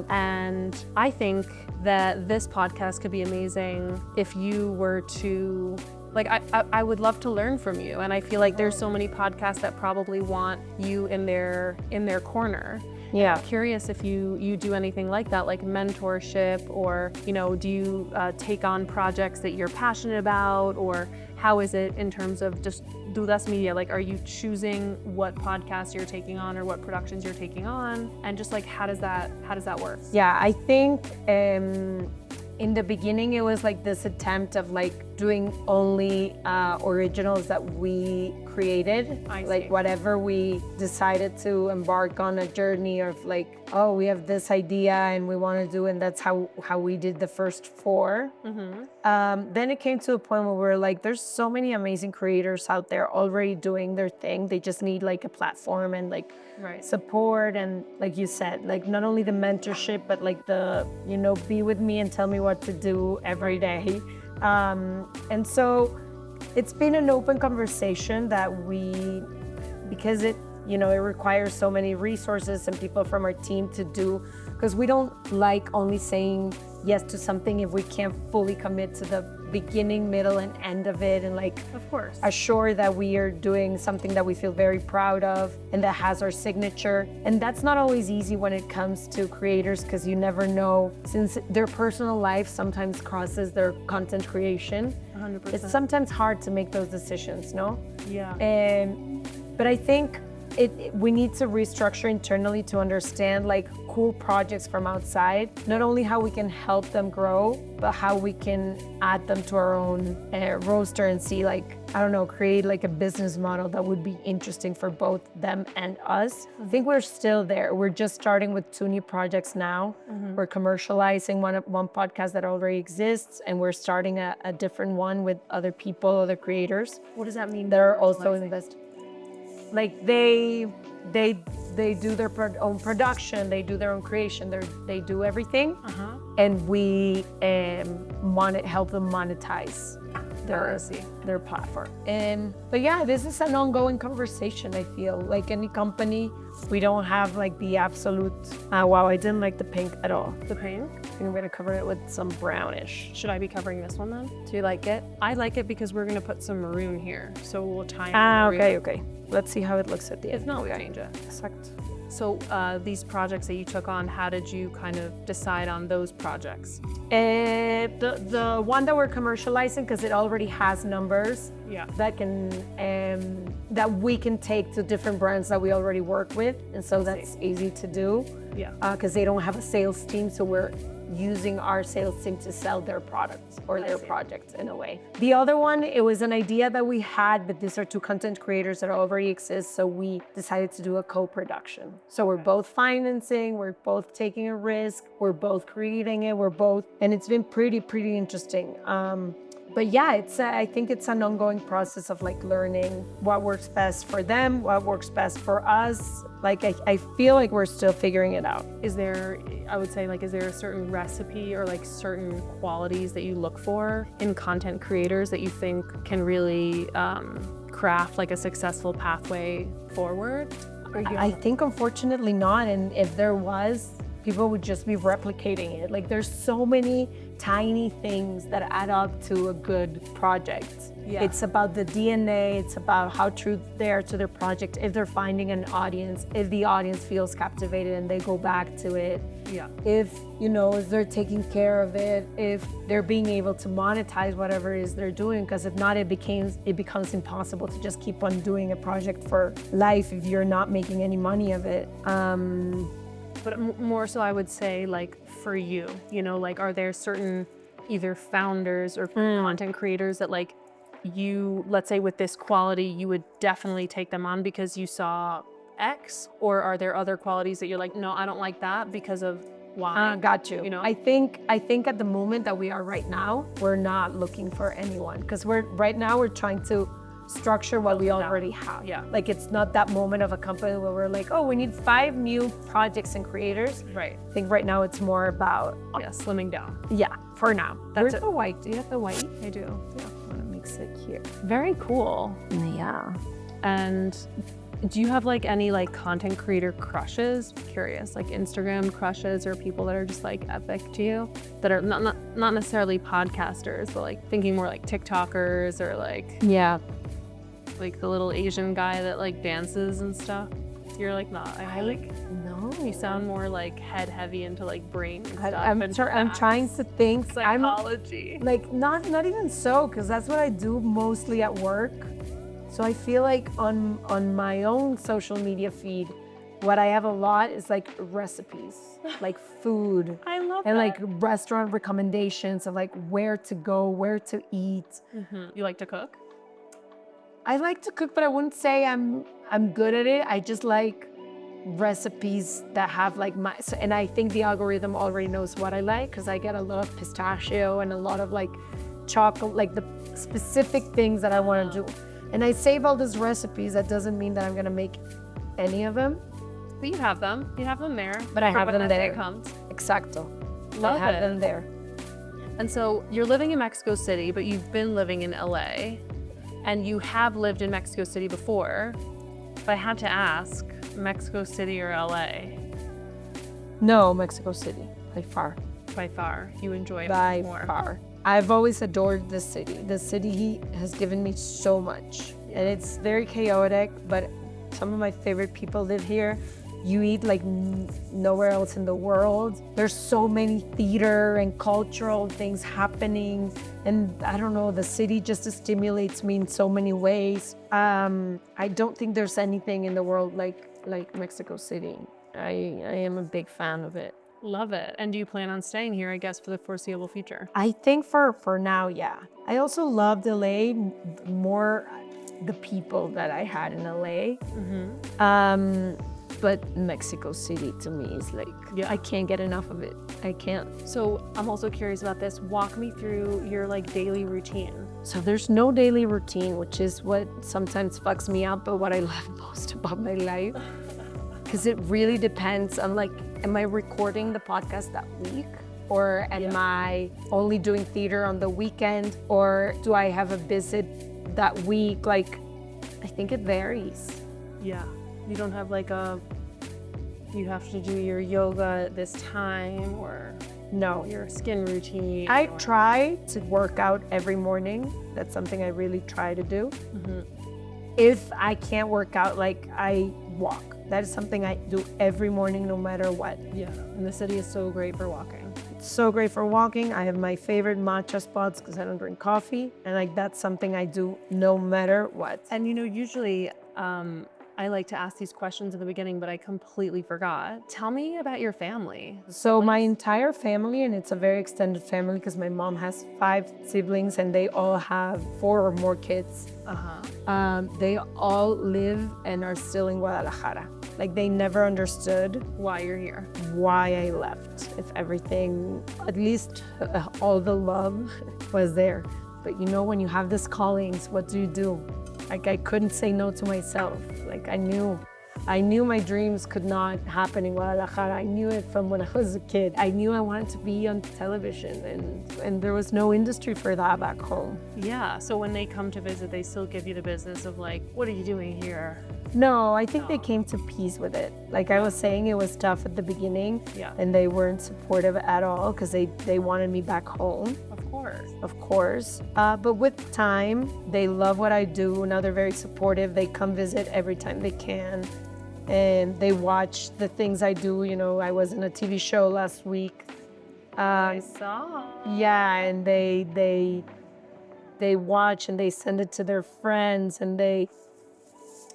And I think that this podcast could be amazing if you were to, like, I would love to learn from you. And I feel like there's so many podcasts that probably want you in their corner. Yeah. I'm curious if you do anything like that, like mentorship, or, you know, do you take on projects that you're passionate about, or how is it in terms of just Bless Media? Like, are you choosing what podcasts you're taking on or what productions you're taking on? And just like, how does that work? Yeah, I think in the beginning it was like this attempt of like doing only originals that we created. Like whatever we decided to embark on a journey of like, oh, we have this idea and we want to do, and that's how we did the first 4. Then it came to a point where we're like, there's so many amazing creators out there already doing their thing. They just need like a platform and like support, and like you said, like not only the mentorship, but like the, you know, be with me and tell me what to do every day. And so it's been an open conversation that because it, you know, it requires so many resources and people from our team to do, because we don't like only saying yes to something if we can't fully commit to the beginning, middle, and end of it, and like, of course, assure that we are doing something that we feel very proud of and that has our signature. And that's not always easy when it comes to creators, because you never know, since their personal life sometimes crosses their content creation. 100%. It's sometimes hard to make those decisions, no? Yeah. But I think we need to restructure internally to understand like cool projects from outside, not only how we can help them grow, but how we can add them to our own roster and see like, I don't know, create like a business model that would be interesting for both them and us. I think we're still there. We're just starting with 2 new projects now. We're commercializing one podcast that already exists, and we're starting a different one with other people, other creators. What does that mean? They're also invested. Like they do their own production, they do their own creation, they do everything, and we help them monetize their platform. But yeah, this is an ongoing conversation. I feel like any company, we don't have like the absolute. Wow, I didn't like the pink at all. The pink? I think I'm gonna cover it with some brownish. Should I be covering this one then? Do you like it? I like it because we're gonna put some maroon here, so we'll tie in maroon. Okay. Let's see how it looks at the end. If not, we change it. Exact. So these projects that you took on, how did you kind of decide on those projects? The one that we're commercializing, because it already has numbers that can that we can take to different brands that we already work with, and so that's easy to do. Because they don't have a sales team, so we're using our sales team to sell their products or their projects in a way. The other one, it was an idea that we had, but these are two content creators that already exist, so we decided to do a co-production. So we're both financing, we're both taking a risk, we're both creating it, and it's been pretty interesting. But yeah, I think it's an ongoing process of like learning what works best for them, what works best for us. Like, I feel like we're still figuring it out. Is there, I would say, like, is there a certain recipe or like certain qualities that you look for in content creators that you think can really craft like a successful pathway forward? I think unfortunately not, and if there was, people would just be replicating it. Like, there's so many tiny things that add up to a good project. It's about the DNA, it's about how true they are to their project, if they're finding an audience, if the audience feels captivated and they go back to it. If, you know, if they're taking care of it, if they're being able to monetize whatever it is they're doing, because if not, it becomes impossible to just keep on doing a project for life if you're not making any money of it. But more so, I would say, like, for you, you know, like, are there certain either founders or content creators that, like, you, let's say with this quality, you would definitely take them on because you saw X? Or are there other qualities that you're like, no, I don't like that because of Y? Got you. You know? I think at the moment that we are right now, we're not looking for anyone, because we're trying to structure what we already have. Like, it's not that moment of a company where we're like, oh, we need 5 new projects and creators. Right. I think right now it's more about slimming down. For now. That's Where's the white? Do you have the white? I do. I'm gonna mix it here. Very cool. Yeah. And do you have like any like content creator crushes? Curious, like Instagram crushes or people that are just like epic to you, that are not necessarily podcasters, but like thinking more like TikTokers or like like the little Asian guy that like dances and stuff. You're like, no, no. You sound more like head heavy into like brain stuff. I'm trying to think. Psychology. Like, not even so, because that's what I do mostly at work. So I feel like on my own social media feed, what I have a lot is like recipes, like food. I love and that. like restaurant recommendations of like where to go, where to eat. You like to cook? I like to cook, but I wouldn't say I'm good at it. I just like recipes that have like and I think the algorithm already knows what I like, because I get a lot of pistachio and a lot of like chocolate, like the specific things that I want to do. And I save all these recipes. That doesn't mean that I'm gonna make any of them. But you have them. You have them there. But I have them there. It comes. Exacto. Love I have it. them there. And so you're living in Mexico City, but you've been living in LA, and you have lived in Mexico City before. But I had to ask, Mexico City or LA? No, Mexico City, by far. By far. You enjoy it By more. far. I've always adored this city. The city has given me so much. And it's very chaotic, but some of my favorite people live here. You eat like nowhere else in the world. There's so many theater and cultural things happening. And I don't know, the city just stimulates me in so many ways. I don't think there's anything in the world like Mexico City. I am a big fan of it. Love it. And do you plan on staying here, I guess, for the foreseeable future? I think for now, yeah. I also loved LA more, the people that I had in LA. But Mexico City to me is like, I can't get enough of it. I can't. So I'm also curious about this. Walk me through your like daily routine. So there's no daily routine, which is what sometimes fucks me up, but what I love most about my life. Because it really depends on like, am I recording the podcast that week? Or am I only doing theater on the weekend? Or do I have a visit that week? Like, I think it varies. Yeah. You don't have like you have to do your yoga at this time, or no, your skin routine. I try to work out every morning. That's something I really try to do. If I can't work out, like I walk. That is something I do every morning, no matter what. Yeah, and the city is so great for walking. It's so great for walking. I have my favorite matcha spots because I don't drink coffee. And like, that's something I do no matter what. And you know, usually I like to ask these questions in the beginning, but I completely forgot. Tell me about your family. So my entire family, and it's a very extended family because my mom has 5 siblings and they all have 4 or more kids. They all live and are still in Guadalajara. Like, they never understood Why you're here. why I left. If everything, at least all the love was there. But you know, when you have these callings, what do? Like, I couldn't say no to myself. Like, I knew my dreams could not happen in Guadalajara. I knew it from when I was a kid. I knew I wanted to be on television, and there was no industry for that back home. Yeah, so when they come to visit, they still give you the business of like, what are you doing here? No, I think they came to peace with it. Like I was saying, it was tough at the beginning, Yeah. and they weren't supportive at all because they wanted me back home. Of course. But with time, they love what I do. Now they're very supportive. They come visit every time they can. And they watch the things I do. You know, I was in a TV show last week. I saw. Yeah, and they watch and they send it to their friends, and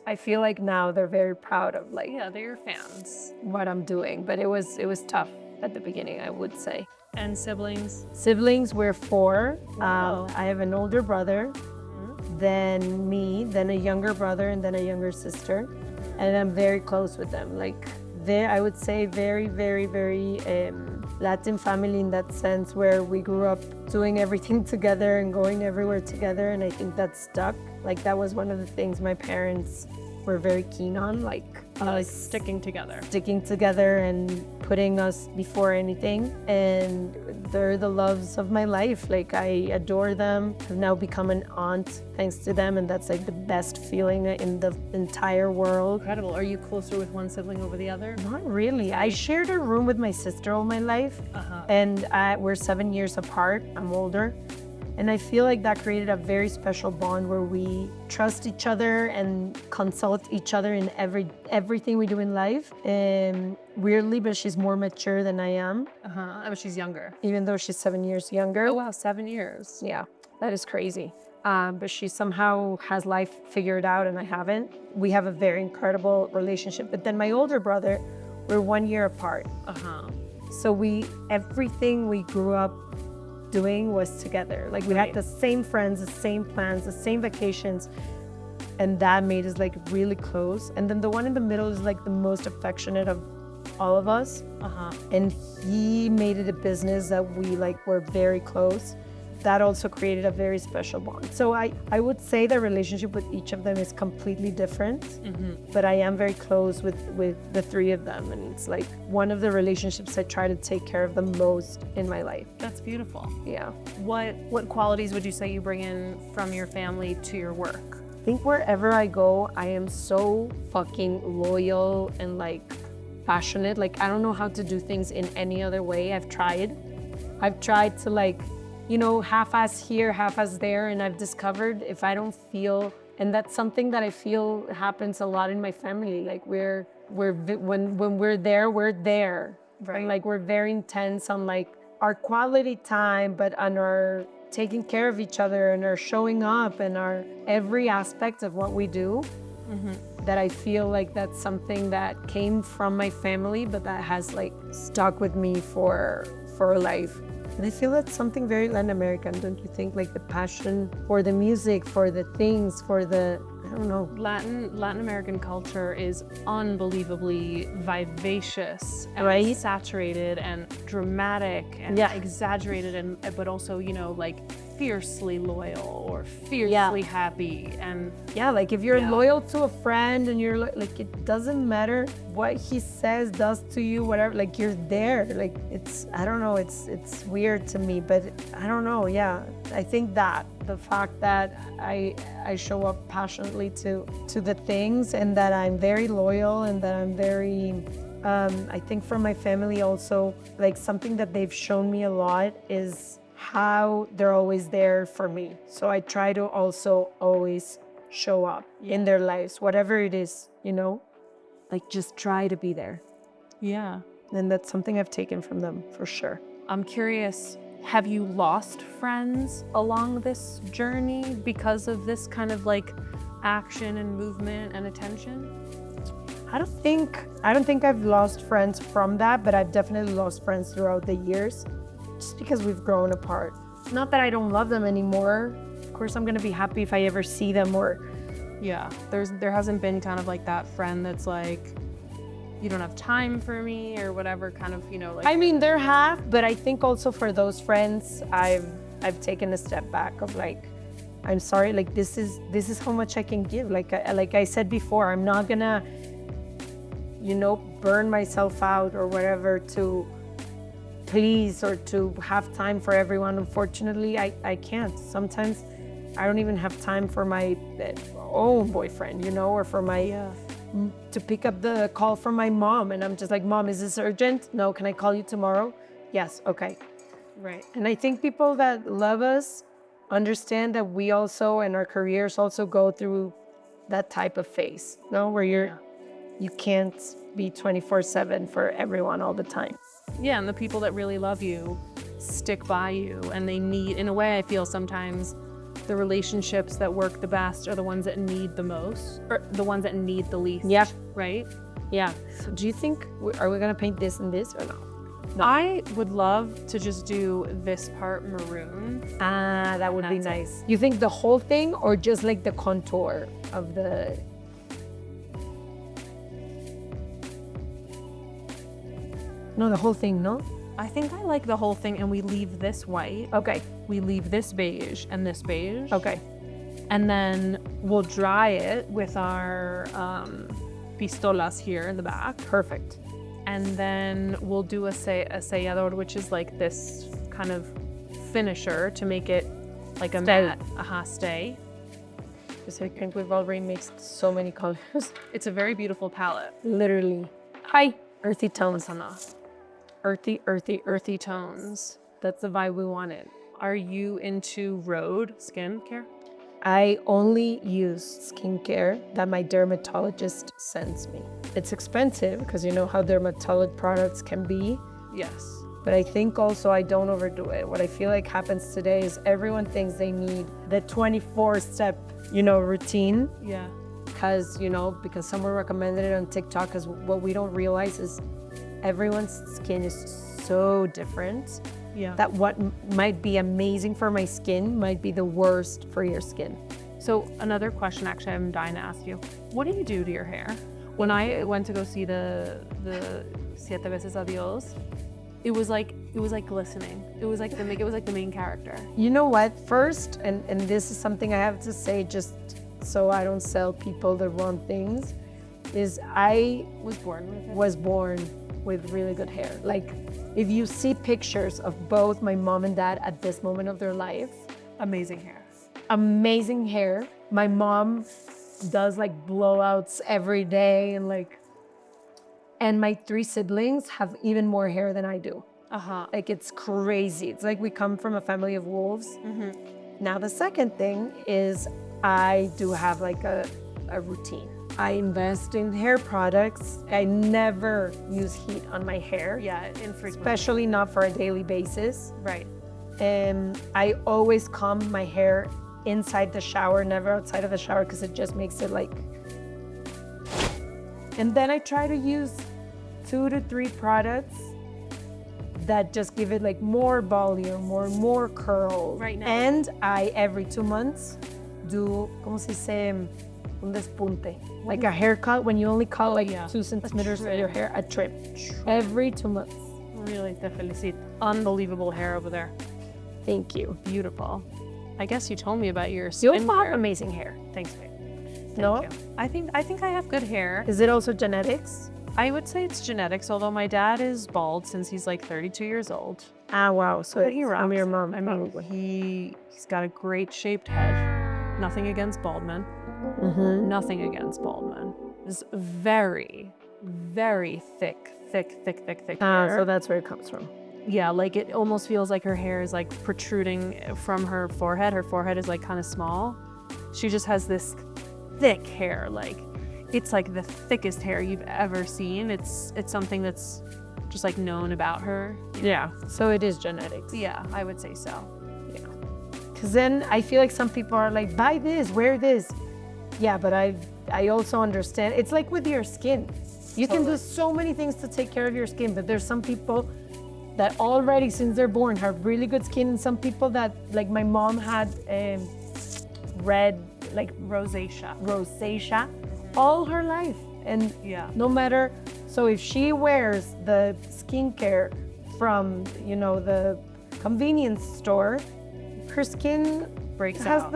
I feel like now they're very proud of like Yeah, they're your fans. what I'm doing. But it was tough at the beginning, I would say. And siblings? Siblings, we're 4. Wow. I have an older brother, then me, then a younger brother, and then a younger sister. And I'm very close with them. Like, I would say very, very, very Latin family in that sense, where we grew up doing everything together and going everywhere together. And I think that stuck. Like, that was one of the things my parents were very keen on, like us Sticking together and putting us before anything. And they're the loves of my life. Like, I adore them. I've now become an aunt thanks to them, and that's like the best feeling in the entire world. Incredible. Are you closer with one sibling over the other? Not really. I shared a room with my sister all my life, and we're 7 years apart. I'm older. And I feel like that created a very special bond where we trust each other and consult each other in everything we do in life. And weirdly, but she's more mature than I am, Oh, she's younger. even though she's 7 years younger. Oh wow, 7 years. Yeah, that is crazy. But she somehow has life figured out and I haven't. We have a very incredible relationship. But then my older brother, we're 1 year apart. So everything we grew up doing was together. Like, we had the same friends, the same plans, the same vacations, and that made us like really close. And then the one in the middle is like the most affectionate of all of us. And he made it a business that we like were very close. That also created a very special bond. So I would say the relationship with each of them is completely different, but I am very close with the 3 of them. And it's like one of the relationships I try to take care of the most in my life. That's beautiful. Yeah. What qualities would you say you bring in from your family to your work? I think wherever I go, I am so fucking loyal and like passionate. Like, I don't know how to do things in any other way. I've tried to like, you know, half-ass here, half-ass there, and I've discovered if I don't feel, and that's something that I feel happens a lot in my family. Like, when we're there, we're there. Right. And like, we're very intense on like our quality time, but on our taking care of each other and our showing up and our every aspect of what we do. That I feel like that's something that came from my family, but that has like stuck with me for life. And I feel that's something very Latin American, don't you think? Like the passion for the music, for the things, for the, I don't know. Latin American culture is unbelievably vivacious and Right? saturated and dramatic and exaggerated, and but also, you know, like fiercely loyal or fiercely happy. And yeah, like if you're loyal to a friend and you're like, it doesn't matter what he says, does to you, whatever, like you're there. Like it's, I don't know, it's weird to me, but I don't know. Yeah, I think that the fact that I show up passionately to the things, and that I'm very loyal, and that I'm very, I think for my family also, like something that they've shown me a lot is how they're always there for me. So I try to also always show up in their lives, whatever it is, you know? Like, just try to be there. Yeah. And that's something I've taken from them, for sure. I'm curious, have you lost friends along this journey because of this kind of like action and movement and attention? I don't think I've lost friends from that, but I've definitely lost friends throughout the years just because we've grown apart. Not that I don't love them anymore. Of course, I'm gonna be happy if I ever see them or... Yeah, there hasn't been kind of like that friend that's like, you don't have time for me or whatever kind of, you know, like. I mean, there have, but I think also for those friends, I've taken a step back of like, I'm sorry, like this is how much I can give. Like I said before, I'm not gonna, you know, burn myself out or whatever to please or to have time for everyone. Unfortunately, I can't. Sometimes I don't even have time for my own boyfriend, you know, or for my, to pick up the call from my mom. And I'm just like, Mom, is this urgent? No, can I call you tomorrow? Yes, okay. Right. And I think people that love us understand that we also, and our careers also go through that type of phase, no? Where you can't be 24/7 for everyone all the time. Yeah, and the people that really love you stick by you, and they need, in a way, I feel sometimes the relationships that work the best are the ones that need the most, or the ones that need the least. Yeah. Right? Yeah. So do you think, are we gonna paint this and this or no? No. I would love to just do this part maroon. Ah, that would be That's it. nice. You think the whole thing or just like the contour of the... No, the whole thing, no? I think I like the whole thing, and we leave this white. Okay, We leave this beige and this beige. okay. And then we'll dry it with our pistolas here in the back. Perfect. And then we'll do a sellador, which is like this kind of finisher to make it like a matte, stay. Because I think we've already mixed so many colors. It's a very beautiful palette. Literally. Hi. Earthy tones. Sana. Earthy, earthy, earthy. Earthy tones. That's the vibe we wanted. Are you into road skincare? I only use skincare that my dermatologist sends me. It's expensive because you know how dermatology products can be. Yes. But I think also I don't overdo it. What I feel like happens today is everyone thinks they need the 24-step, you know, routine. Yeah. Because someone recommended it on TikTok. Because what we don't realize is everyone's skin is so different. Yeah. That what might be amazing for my skin might be the worst for your skin. So another question, actually, I'm dying to ask you. What do you do to your hair? When I went to go see the Siete Veces Adios, it was like glistening. It was like the main character. You know what? First, and this is something I have to say just so I don't sell people the wrong things, is I Was born with it. was born with really good hair. Like, if you see pictures of both my mom and dad at this moment of their life, Amazing hair. amazing hair. My mom does like blowouts every day and my 3 siblings have even more hair than I do. Like, it's crazy. It's like we come from a family of wolves. Now, the second thing is I do have like a routine. I invest in hair products. I never use heat on my hair. Yeah, infrequently. Especially not for a daily basis. Right. I always comb my hair inside the shower, never outside of the shower, because it just makes it like... And then I try to use 2 to 3 products that just give it like more volume or more curl. Right now. And I, every 2 months, do, ¿cómo se dice? Un despunte. Like a haircut when you only cut like 2 centimeters of your hair, a trim. Every 2 months. Really, te felicito. Unbelievable hair over there. Thank you. Beautiful. I guess you told me about your You also skincare. have amazing hair. Thanks, babe. No? Thank you. I think I have good hair. Is it also genetics? I would say it's genetics, although my dad is bald since he's like 32 years old. Ah, wow. So But it's he from rocks your it. mom. I mean, he's got a great shaped head. Nothing against bald men. Nothing against bald men. It's very, very thick Ah, hair. so that's where it comes from. Yeah, like it almost feels like her hair is like protruding from her forehead. Her forehead is like kind of small. She just has this thick hair. Like it's like the thickest hair you've ever seen. It's something that's just like known about her. Yeah. So it is genetics. Yeah, I would say so. Yeah. Because then I feel like some people are like, buy this, wear this. Yeah, but I also understand. It's like with your skin. You can do so many things to take care of your skin, but there's some people that already since they're born have really good skin, and some people that, like my mom had red, like rosacea all her life. And Yeah. no matter, so if she wears the skincare from, you know, the convenience store, her skin Breaks has out.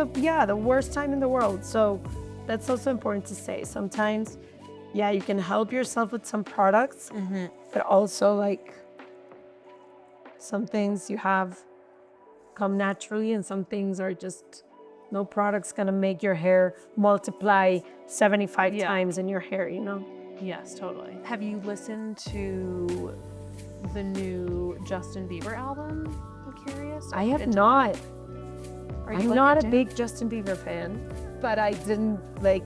the worst time in the world. So that's also important to say. Sometimes, yeah, you can help yourself with some products, but also like some things you have come naturally, and some things are just no product's gonna make your hair multiply 75 times in your hair, you know? Yes, totally. Have you listened to the new Justin Bieber album? I'm curious. I have not. Are you I'm like not a into- big Justin Bieber fan, but I didn't like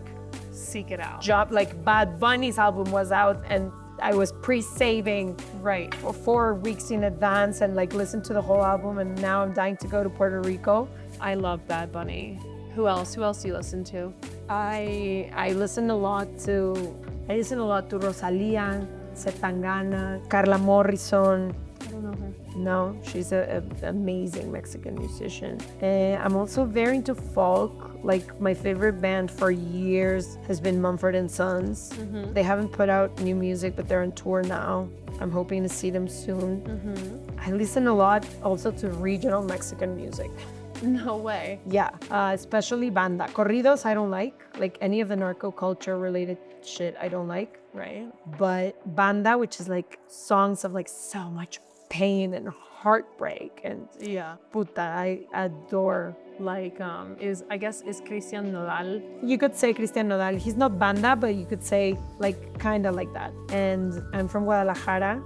Seek it out. like Bad Bunny's album was out and I was pre-saving Right. for 4 weeks in advance and like listened to the whole album, and now I'm dying to go to Puerto Rico. I love Bad Bunny. Who else? Who else do you listen to? I listen a lot to Rosalía, Zetangana, Carla Morrison. I don't know her. No, she's an amazing Mexican musician. I'm also very into folk. Like my favorite band for years has been Mumford and Sons. They haven't put out new music, but they're on tour now. I'm hoping to see them soon. I listen a lot also to regional Mexican music. No way. Yeah, especially banda. Corridos I don't like any of the narco culture related shit I don't like. Right. But banda, which is like songs of like so much pain and heartbreak, and Yeah. puta, I adore. Like, is Christian Nodal. You could say Cristian Nodal. He's not banda, but you could say like kind of like that. And I'm from Guadalajara,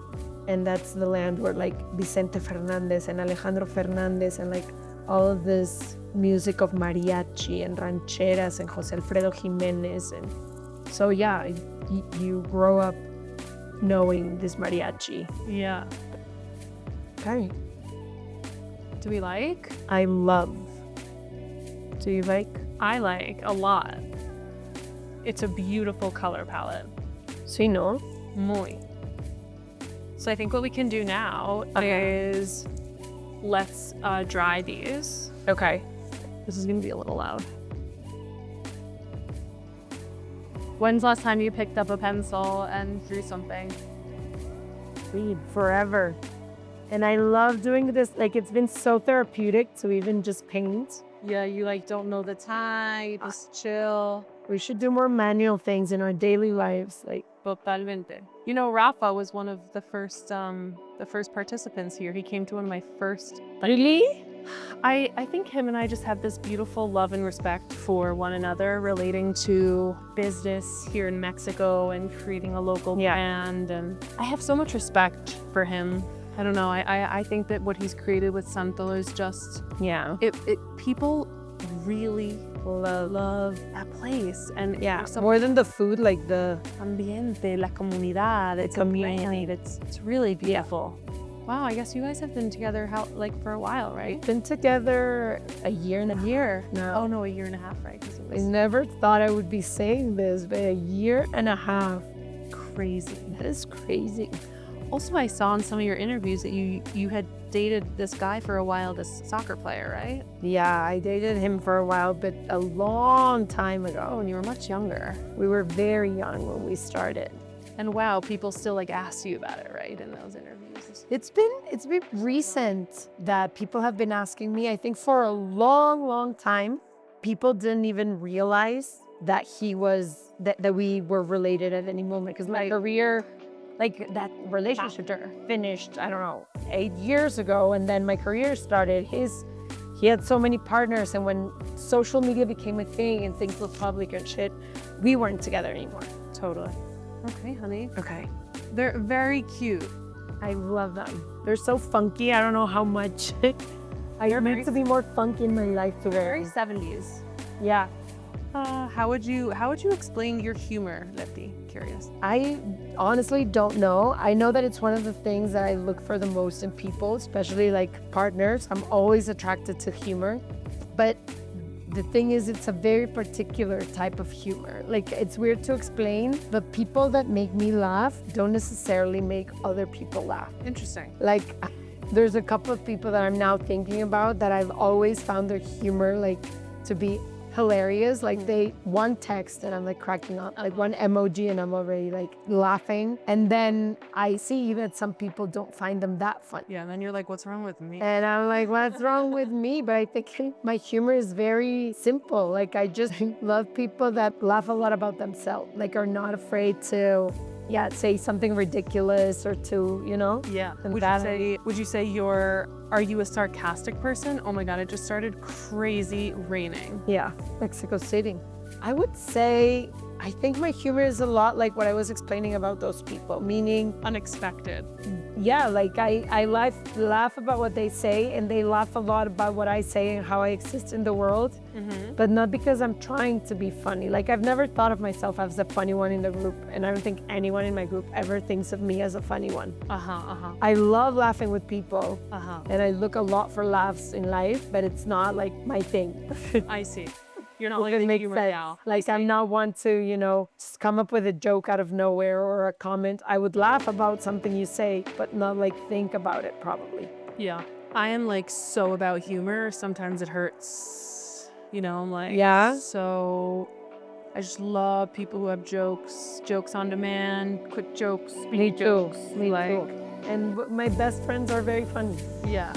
and that's the land where like Vicente Fernandez and Alejandro Fernandez and like all of this music of mariachi and rancheras and Jose Alfredo Jimenez. And so yeah, you grow up knowing this mariachi. Yeah. Okay. Do we like? I love. Do you like? I like a lot. It's a beautiful color palette. Sí, no? Muy. So I think what we can do now is let's dry these. Okay. This is gonna be a little loud. When's the last time you picked up a pencil and drew something? Read forever. And I love doing this. Like, it's been so therapeutic to even just paint. Yeah, you like don't know the time, you just chill. We should do more manual things in our daily lives. Like, Totalmente. You know, Rafa was one of the first participants here. He came to one of my first. really? I think him and I just have this beautiful love and respect for one another relating to business here in Mexico and creating a local brand. And I have so much respect for him. I don't know. I think that what he's created with Santo is just, Yeah. people really love that place. And Yeah. More than the food, like the ambiente, la comunidad, it's community. it's really beautiful. Wow, I guess you guys have been together for a while, right? been together a year and a year. No. Oh no, a year and a half, right? 'Cause it I was never thought I would be saying this, but a year and a half. crazy. That is crazy. Also, I saw in some of your interviews that you had dated this guy for a while, this soccer player, right? Yeah, I dated him for a while, but a long time ago. Oh, and you were much younger. We were very young when we started. And wow, people still like ask you about it, right? In those interviews. It's been recent that people have been asking me. I think for a long time, people didn't even realize that that we were related at any moment, because my career, like that relationship finished, I don't know, 8 years ago, and then my career started. He had so many partners, and when social media became a thing and things were public and shit, we weren't together anymore. Totally. Okay, honey. Okay. They're very cute. I love them. They're so funky. I don't know how much. I meant to be more funky in my life today. Very 70s. Yeah. How would you explain your humor, Lety? Curious. I honestly don't know. I know that it's one of the things that I look for the most in people, especially like partners. I'm always attracted to humor, but the thing is, it's a very particular type of humor. Like, it's weird to explain, but people that make me laugh don't necessarily make other people laugh. Interesting. Like, there's a couple of people that I'm now thinking about that I've always found their humor like to be hilarious. Like, they one text and I'm like cracking up, like one emoji and I'm already like laughing. And then I see that some people don't find them that funny. Yeah, and then you're like, what's wrong with me? And I'm like, what's wrong with me? But I think my humor is very simple. Like, I just love people that laugh a lot about themselves, like are not afraid to say something ridiculous or to, you know? Yeah. And Would you say are you a sarcastic person? Oh my God, it just started crazy raining. Yeah, Mexico City. I would say, I think my humor is a lot like what I was explaining about those people, meaning Unexpected. yeah, like I laugh about what they say and they laugh a lot about what I say and how I exist in the world, but not because I'm trying to be funny. Like, I've never thought of myself as the funny one in the group, and I don't think anyone in my group ever thinks of me as a funny one. I love laughing with people, and I look a lot for laughs in life, but it's not like my thing. I see. You're not Like, like it the makes humor sense. gal. Like, I'm not one to, you know, just come up with a joke out of nowhere or a comment. I would laugh about something you say, but not like think about it probably. Yeah. I am like so about humor. Sometimes it hurts. You know, I'm like, Yeah? So I just love people who have jokes on demand, quick jokes, speed Me too. jokes. Me like, too. And my best friends are very funny. Yeah.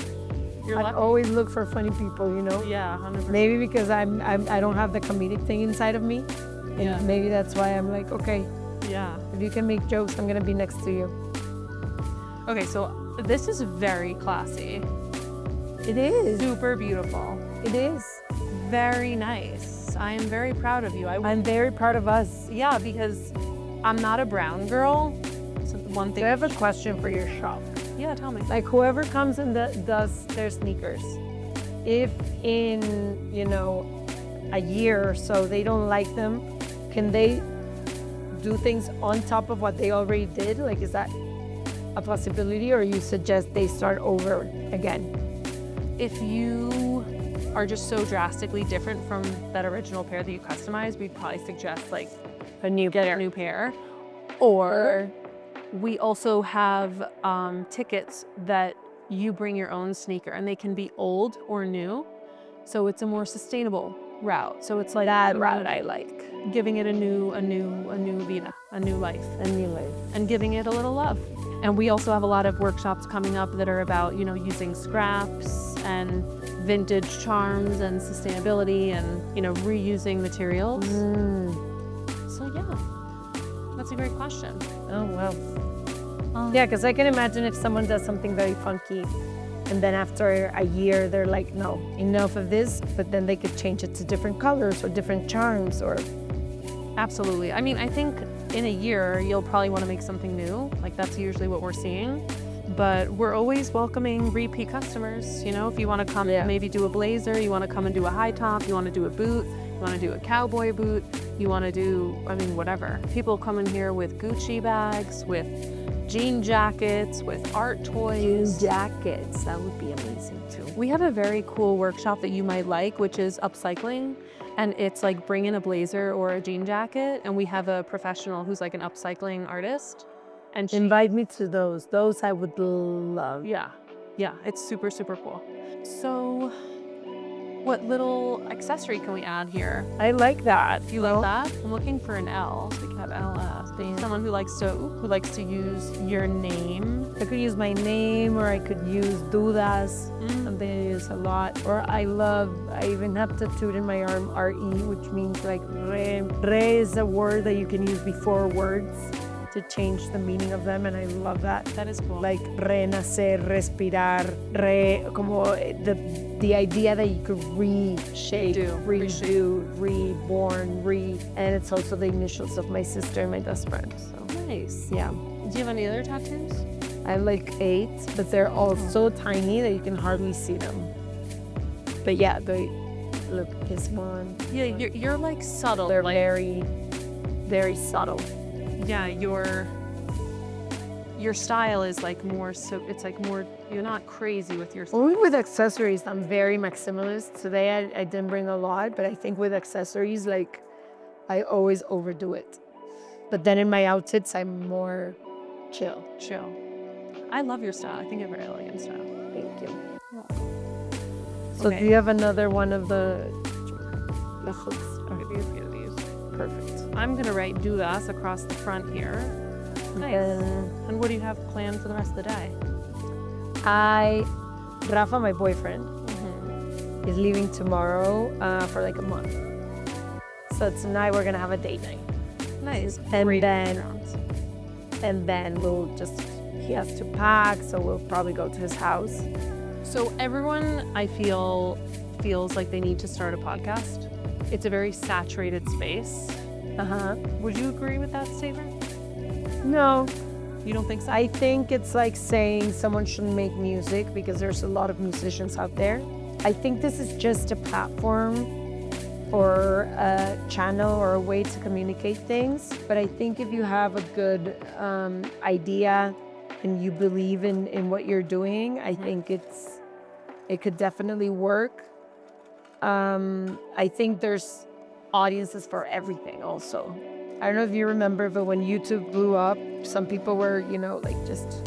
You're I lucky. always look for funny people, you know? Yeah, 100%. Maybe because I don't have the comedic thing inside of me. And Yeah. maybe that's why I'm like, okay, Yeah. if you can make jokes, I'm gonna be next to you. Okay, so this is very classy. It is. Super beautiful. It is. Very nice. I am very proud of you. I'm very proud of us. Yeah, because I'm not a brown girl. So one So thing. I have a question for your shop. Yeah, tell me. Like, whoever comes and does their sneakers, if in, you know, a year or so they don't like them, can they do things on top of what they already did? Like, is that a possibility, or you suggest they start over again? If you are just so drastically different from that original pair that you customized, we'd probably suggest like A new get pair. a new pair. Or we also have tickets that you bring your own sneaker, and they can be old or new. So it's a more sustainable route. So it's like That route I like. giving it a new vida, a new life, A new life. and giving it a little love. And we also have a lot of workshops coming up that are about, you know, using scraps and vintage charms and sustainability and, you know, reusing materials. So yeah, that's a great question. Oh, wow. Yeah, because I can imagine if someone does something very funky and then after a year they're like, no, enough of this, but then they could change it to different colors or different charms or... Absolutely. I mean, I think in a year, you'll probably want to make something new. Like, that's usually what we're seeing. But we're always welcoming repeat customers. You know, if you want to come maybe do a blazer, you want to come and do a high top, you want to do a boot, you want to do a cowboy boot, you want to do, I mean, whatever. People come in here with Gucci bags, with jean jackets, with art toys. Jean jackets, that would be amazing too. We have a very cool workshop that you might like, which is upcycling. And it's like bring in a blazer or a jean jacket. And we have a professional who's like an upcycling artist. And she, Invite me to those. Those I would love. yeah, it's super, super cool. So what little accessory can we add here? I like that. Do you like that? I'm looking for an L, so we can have LS. Someone who likes to use your name. I could use my name, or I could use dudas, something I use a lot. Or I even have tattooed in my arm RE, which means like re. Re is a word that you can use before words to change the meaning of them, and I love that. That is cool. Like renacer, respirar, como the idea that you could reshape, redo, reborn, and it's also the initials of my sister and my best friend. So Nice. yeah. Do you have any other tattoos? I have like 8, but they're all so tiny that you can hardly see them. But yeah, look, this one. Yeah, you're like subtle. They're like, very, very subtle. yeah, your style is like more, so it's like more, you're not crazy with your Only with accessories, I'm very maximalist. Today I didn't bring a lot, but I think with accessories, like I always overdo it. But then in my outfits, I'm more chill. chill. I love your style. I think you have a very elegant style. Thank you. So Okay. do you have another one of the lejos? I'll give you a few of these. Perfect. I'm gonna write dudas across the front here. Nice. And what do you have planned for the rest of the day? Rafa, my boyfriend, is leaving tomorrow for like a month. So tonight we're gonna have a date night. Nice. And then he has to pack, so we'll probably go to his house. So everyone, I feel, feels like they need to start a podcast. It's a very saturated space. Would you agree with that statement? No, You don't think so? I think it's like saying someone shouldn't make music because there's a lot of musicians out there. I think this is just a platform or a channel or a way to communicate things. But I think if you have a good idea and you believe in what you're doing, I think it could definitely work. I think there's audiences for everything also. I don't know if you remember, but when YouTube blew up, some people were, like just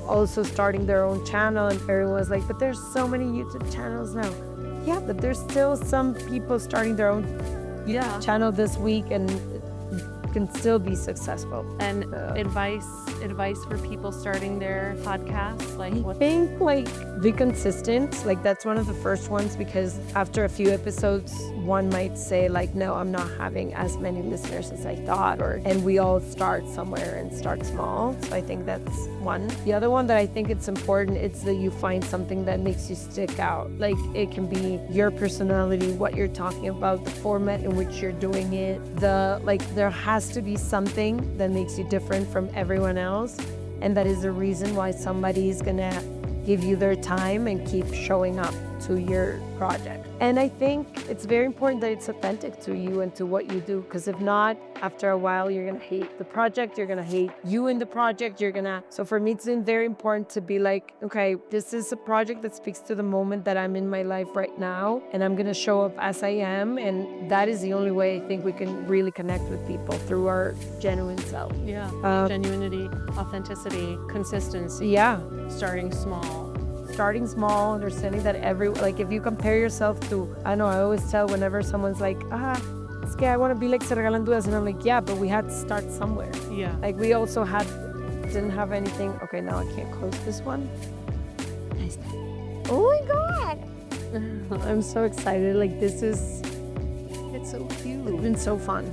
also starting their own channel, and everyone was like, but there's so many YouTube channels now. Yeah, but there's still some people starting their own channel this week and can still be successful. And advice for people starting their podcasts, like I think be consistent. Like that's one of the first ones, because after a few episodes, one might say like, no, I'm not having as many listeners as I thought, and we all start somewhere and start small. So I think that's one. The other one that I think it's important, it's that you find something that makes you stick out. Like it can be your personality, what you're talking about, the format in which you're doing it. There has to be something that makes you different from everyone else, and that is the reason why somebody is gonna give you their time and keep showing up to your project. And I think it's very important that it's authentic to you and to what you do, because if not, after a while, you're gonna hate the project, you're gonna hate you in the project, so for me, it's been very important to be like, okay, this is a project that speaks to the moment that I'm in my life right now, and I'm gonna show up as I am, and that is the only way I think we can really connect with people, through our genuine self. Yeah, genuinity, authenticity, consistency. Yeah. Starting small, understanding that if you compare yourself to, I always tell whenever someone's like, it's okay, I want to be like Se Regalan Dudas, and I'm like, yeah, but we had to start somewhere. Yeah. Like we also didn't have anything. Okay, now I can't close this one. Nice. Oh my God. I'm so excited. It's so cute. It's been so fun.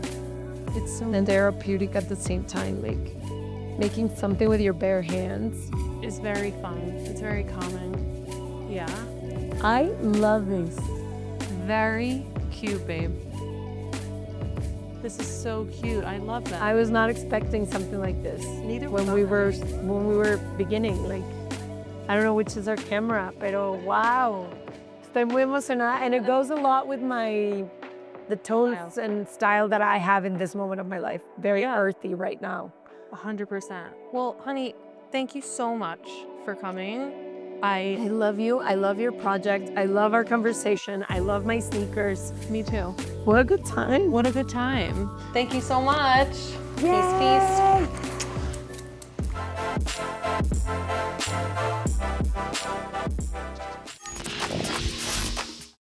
It's so and therapeutic at the same time. Like making something with your bare hands is very fun. It's very calming. Yeah. I love this. Very cute, babe. This is so cute. I love that. I was not expecting something like this. Neither when we were beginning. Like, I don't know which is our camera, pero wow. Estoy muy emocionada, and it goes a lot with the tones and style that I have in this moment of my life. Very earthy right now. 100%. Well, honey, thank you so much for coming. I love you. I love your project. I love our conversation. I love my sneakers. Me too. What a good time. What a good time. Thank you so much. Yay! Peace, peace.